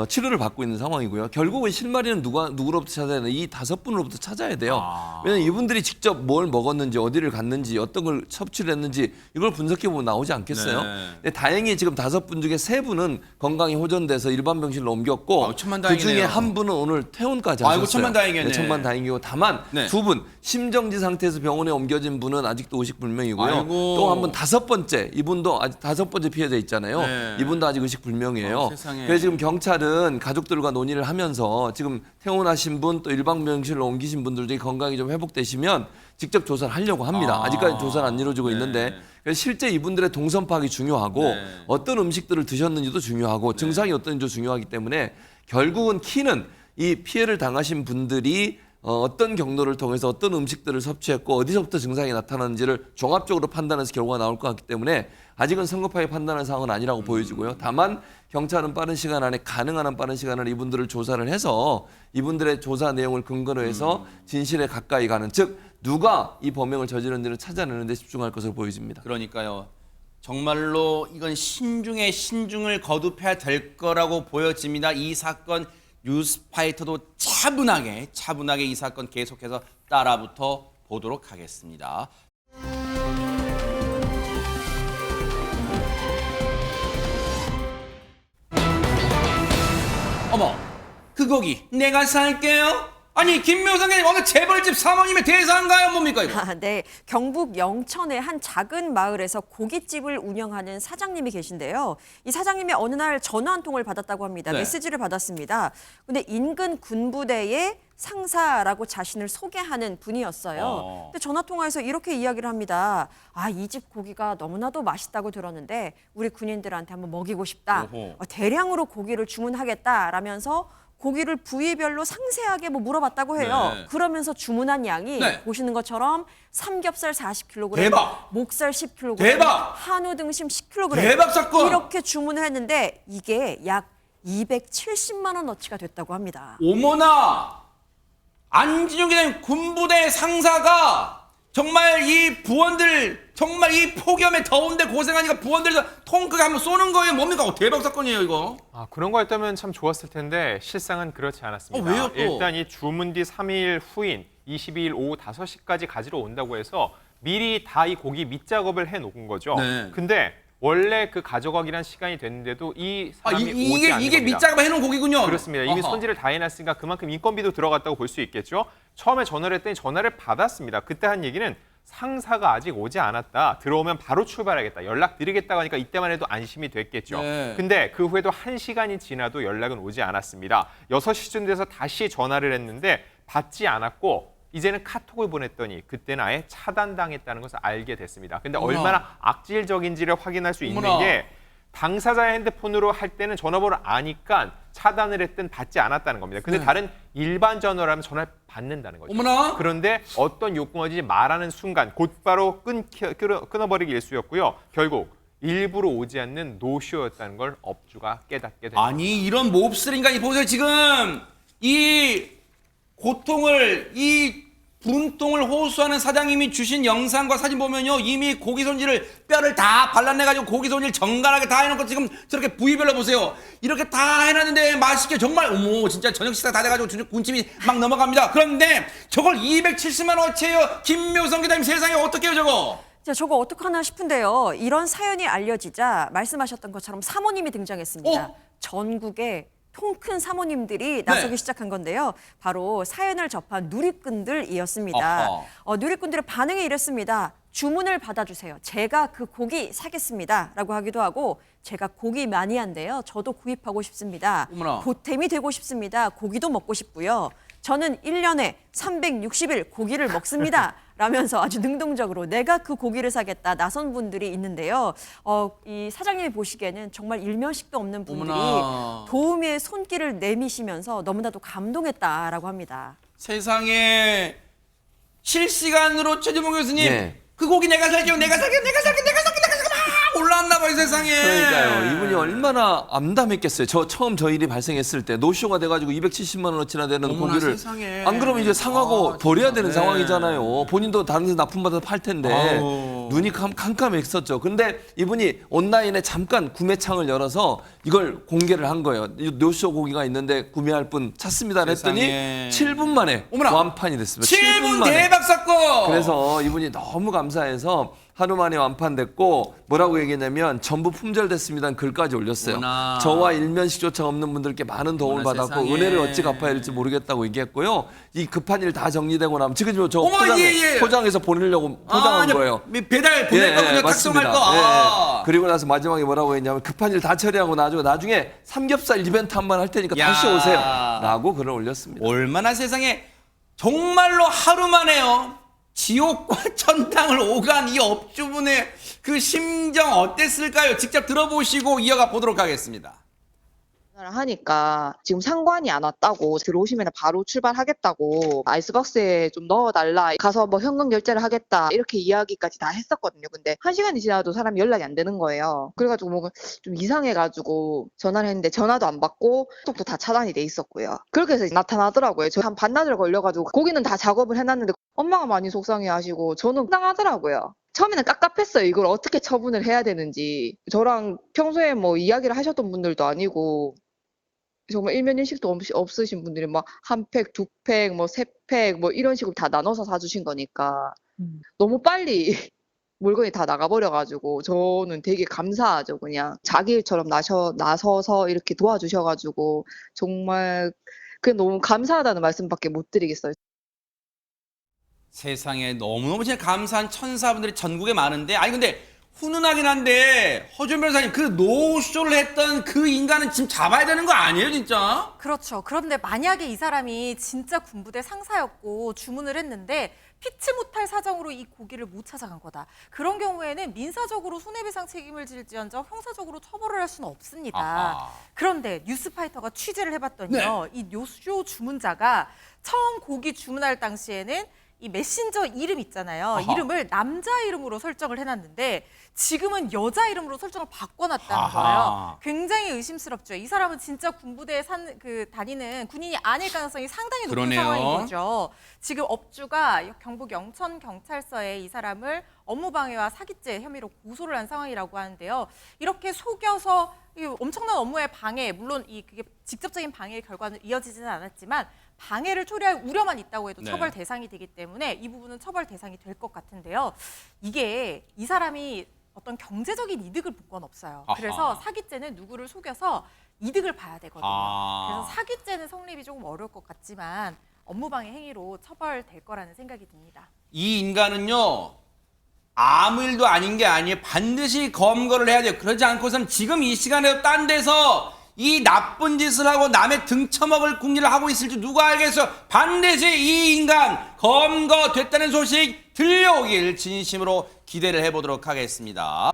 치료를 받고 있는 상황이고요. 결국은 실마리는 누구로부터 찾아야 되나? 이 5분으로부터 찾아야 돼요. 왜냐하면 이분들이 직접 뭘 먹었는지, 어디를 갔는지, 어떤 걸 섭취를 했는지 이걸 분석해 보면 나오지 않겠어요? 네. 근데 다행히 지금 5분 중에 3분은 건강이 호전돼서 일반 병실로 옮겼고 그 중에 한 분은 오늘 퇴원까지 하셨어요. 아이고 천만다행이네. 네, 천만다행이고 다만 네. 2분 심정지 상태에서 병원에 옮겨진 분은 아직도 의식불명이고요. 아이고. 또 한 분 5번째 이분도 아직 5번째 피해자 있잖아요. 네. 이분도 아직 의식불명이에요. 세상에. 그래서 지금 경찰은 가족들과 논의를 하면서 지금 퇴원하신 분 또 일반 병실로 옮기신 분들 중에 건강이 좀 회복되시면 직접 조사를 하려고 합니다. 아직까지 조사는 안 이루어지고 있는데 그래서 실제 이분들의 동선 파악이 중요하고 어떤 음식들을 드셨는지도 중요하고 증상이 어떤지도 중요하기 때문에 결국은 키는 이 피해를 당하신 분들이 어떤 경로를 통해서 어떤 음식들을 섭취했고 어디서부터 증상이 나타나는지를 종합적으로 판단해서 결과가 나올 것 같기 때문에 아직은 성급하게 판단할 사항은 아니라고 보여지고요. 다만 경찰은 빠른 시간 안에 가능한 한 빠른 시간 안에 이분들을 조사를 해서 이분들의 조사 내용을 근거로 해서 진실에 가까이 가는 즉 누가 이 범행을 저지른지를 찾아내는 데 집중할 것으로 보여집니다. 그러니까요. 정말로 이건 신중에 신중을 거듭해야 될 거라고 보여집니다. 이 사건 뉴스파이터도 차분하게 이 사건 계속해서 따라붙어 보도록 하겠습니다. 어머, 그 고기 내가 살게요. 아니 김묘성님 어느 재벌집 사모님의 대사인가요? 뭡니까 이거? 네, 경북 영천의 한 작은 마을에서 고깃집을 운영하는 사장님이 계신데요. 이 사장님이 어느 날 전화 한 통을 받았다고 합니다. 네. 메시지를 받았습니다. 근데 인근 군부대의 상사라고 자신을 소개하는 분이었어요. 근데 전화 통화에서 이렇게 이야기를 합니다. 아, 이 집 고기가 너무나도 맛있다고 들었는데 우리 군인들한테 한번 먹이고 싶다. 대량으로 고기를 주문하겠다라면서 고기를 부위별로 상세하게 물어봤다고 해요. 네. 그러면서 주문한 양이 네. 보시는 것처럼 삼겹살 40kg, 대박! 목살 10kg, 대박! 한우 등심 10kg 대박 사건! 이렇게 주문을 했는데 이게 약 270만 원어치가 됐다고 합니다. 어머나! 안진용 기자님 군부대 상사가 정말 이 부원들 정말 이 폭염에 더운데 고생하니까 부원들에서 통 크게 한번 쏘는 거예요. 뭡니까? 대박 사건이에요 이거. 아, 그런 거였다면 참 좋았을 텐데 실상은 그렇지 않았습니다. 왜요, 또? 일단 이 주문 뒤 3일 후인 22일 오후 5시까지 가지러 온다고 해서 미리 다 이 고기 밑작업을 해놓은 거죠. 네. 근데 원래 그 가져가기란 시간이 됐는데도 이 사람이 오지 않는 이게 겁니다. 밑작업 해놓은 고기군요. 그렇습니다. 이미 어허. 손질을 다 해놨으니까 그만큼 인건비도 들어갔다고 볼 수 있겠죠. 처음에 전화를 했더니 전화를 받았습니다. 그때 한 얘기는 상사가 아직 오지 않았다. 들어오면 바로 출발하겠다. 연락드리겠다고 하니까 이때만 해도 안심이 됐겠죠. 네. 근데 그 후에도 1시간이 지나도 연락은 오지 않았습니다. 6시쯤 돼서 다시 전화를 했는데 받지 않았고 이제는 카톡을 보냈더니 그때는 아예 차단당했다는 것을 알게 됐습니다. 근데 어머나. 얼마나 악질적인지를 확인할 수 있는 어머나. 게 당사자의 핸드폰으로 할 때는 전화번호를 아니까 차단을 했든 받지 않았다는 겁니다. 근데 네. 다른 일반 전화라면 전화를 받는다는 거죠. 어머나. 그런데 어떤 요건인지 말하는 순간 곧바로 끊어버리기 일쑤였고요. 결국 일부러 오지 않는 노쇼였다는 걸 업주가 깨닫게 됩니다. 아니 이런 몹쓸 인간이 보세요. 지금 이 고통을 이 분통을 호소하는 사장님이 주신 영상과 사진 보면요 이미 고기 손질을 뼈를 다 발라내가지고 고기 손질 정갈하게 다 해놓고 지금 저렇게 부위별로 보세요. 이렇게 다 해놨는데 맛있게 정말 어머 진짜 저녁 식사 다 돼가지고 군침이 막 넘어갑니다. 그런데 저걸 270만 원어치예요. 김묘성 기자님 세상에 어떻게 해요 저거? 자, 저거 어떡하나 싶은데요. 이런 사연이 알려지자 말씀하셨던 것처럼 사모님이 등장했습니다. 전국에 통 큰 사모님들이 나서기 시작한 건데요. 바로 사연을 접한 누리꾼들이었습니다. 누리꾼들의 반응이 이랬습니다. 주문을 받아주세요. 제가 그 고기 사겠습니다. 라고 하기도 하고 제가 고기 마니아인데요. 저도 구입하고 싶습니다. 어머나. 보탬이 되고 싶습니다. 고기도 먹고 싶고요. 저는 1년에 360일 고기를 먹습니다. 라면서 아주 능동적으로 내가 그 고기를 사겠다 나선 분들이 있는데요. 이 사장님이 보시기에는 정말 일면식도 없는 분들이 어머나. 도우미의 손길을 내미시면서 너무나도 감동했다라고 합니다. 세상에 실시간으로 최재봉 교수님 네. 그 고기 내가 살게요. 내가 살게 막 올라왔나 봐요 세상에. 그러니까요. 이분이 얼마나 암담했겠어요. 처음 저 일이 발생했을 때 노쇼가 돼가지고 270만 원어치나 되는 어머나, 고기를 세상에. 안 그러면 이제 상하고 버려야 되는 네. 상황이잖아요. 본인도 다른 데서 납품받아서 팔 텐데 눈이 캄캄했었죠. 근데 이분이 온라인에 잠깐 구매창을 열어서 이걸 공개를 한 거예요. 노쇼 고기가 있는데 구매할 분 찾습니다 했더니 세상에. 7분 만에 어머나. 완판이 됐습니다. 7분 만에. 대박 사건! 그래서 이분이 너무 감사해서 하루 만에 완판됐고 뭐라고 얘기했냐면 전부 품절됐습니다는 글까지 올렸어요. 어머나. 저와 일면식조차 없는 분들께 많은 도움을 어머나, 받았고 세상에. 은혜를 어찌 갚아야 할지 모르겠다고 얘기했고요. 이 급한 일 다 정리되고 나면 지금 저 어머, 예. 포장해서 보내려고 포장한 아니, 거예요. 배달 보낼 거군요. 작성할 거. 아. 그리고 나서 마지막에 뭐라고 했냐면 급한 일 다 처리하고 나중에 삼겹살 이벤트 한 번 할 테니까 야. 다시 오세요. 라고 글을 올렸습니다. 얼마나 세상에 정말로 하루 만에요. 지옥과 천당을 오간 이 업주분의 그 심정 어땠을까요? 직접 들어보시고 이어가 보도록 하겠습니다. 하니까 지금 상관이 안 왔다고 들어오시면 바로 출발하겠다고 아이스박스에 좀 넣어달라 가서 뭐 현금 결제를 하겠다 이렇게 이야기까지 다 했었거든요. 근데 1시간이 지나도 사람이 연락이 안 되는 거예요. 그래가지고 뭔가 좀 이상해가지고 전화를 했는데 전화도 안 받고 톡도 다 차단이 돼 있었고요. 그렇게 해서 나타나더라고요. 저 한 반나절 걸려가지고 고기는 다 작업을 해놨는데 엄마가 많이 속상해하시고 저는 황당하더라고요. 처음에는 깝깝했어요. 이걸 어떻게 처분을 해야 되는지. 저랑 평소에 뭐 이야기를 하셨던 분들도 아니고 정말 일면일식도 없으신 분들이 막 한 팩, 두 팩, 뭐 세 팩, 뭐 이런 식으로 다 나눠서 사주신 거니까 너무 빨리 물건이 다 나가버려가지고 저는 되게 감사하죠. 그냥 자기 일처럼 나서서 이렇게 도와주셔가지고 정말 그냥 너무 감사하다는 말씀밖에 못 드리겠어요. 세상에 너무너무 진짜 감사한 천사분들이 전국에 많은데 아니 근데 훈훈하긴 한데 허준 변호사님 그 노쇼를 했던 그 인간은 지금 잡아야 되는 거 아니에요 진짜? 그렇죠. 그런데 만약에 이 사람이 진짜 군부대 상사였고 주문을 했는데 피치 못할 사정으로 이 고기를 못 찾아간 거다. 그런 경우에는 민사적으로 손해배상 책임을 질지언정 형사적으로 처벌을 할 수는 없습니다. 아하. 그런데 뉴스파이터가 취재를 해봤더니요. 이 노쇼 주문자가 처음 고기 주문할 당시에는 이 메신저 이름 있잖아요. 아하. 이름을 남자 이름으로 설정을 해놨는데 지금은 여자 이름으로 설정을 바꿔놨다는 아하. 거예요. 굉장히 의심스럽죠. 이 사람은 진짜 군부대에 다니는 군인이 아닐 가능성이 상당히 높은 그러네요. 상황인 거죠. 지금 업주가 경북 영천경찰서에 이 사람을 업무방해와 사기죄 혐의로 고소를 한 상황이라고 하는데요. 이렇게 속여서 이 엄청난 업무의 방해, 물론 그게 직접적인 방해의 결과는 이어지지는 않았지만 방해를 초래할 우려만 있다고 해도 네. 처벌 대상이 되기 때문에 이 부분은 처벌 대상이 될 것 같은데요. 이게 이 사람이 어떤 경제적인 이득을 볼 건 없어요. 아하. 그래서 사기죄는 누구를 속여서 이득을 봐야 되거든요. 아. 그래서 사기죄는 성립이 조금 어려울 것 같지만 업무방해 행위로 처벌될 거라는 생각이 듭니다. 이 인간은요 아무 일도 아닌 게 아니에요. 반드시 검거를 해야 돼요. 그러지 않고서는 지금 이 시간에도 딴 데서 이 나쁜 짓을 하고 남의 등쳐먹을 궁리를 하고 있을지 누가 알겠어요. 반드시 이 인간 검거됐다는 소식 들려오길 진심으로 기대를 해보도록 하겠습니다.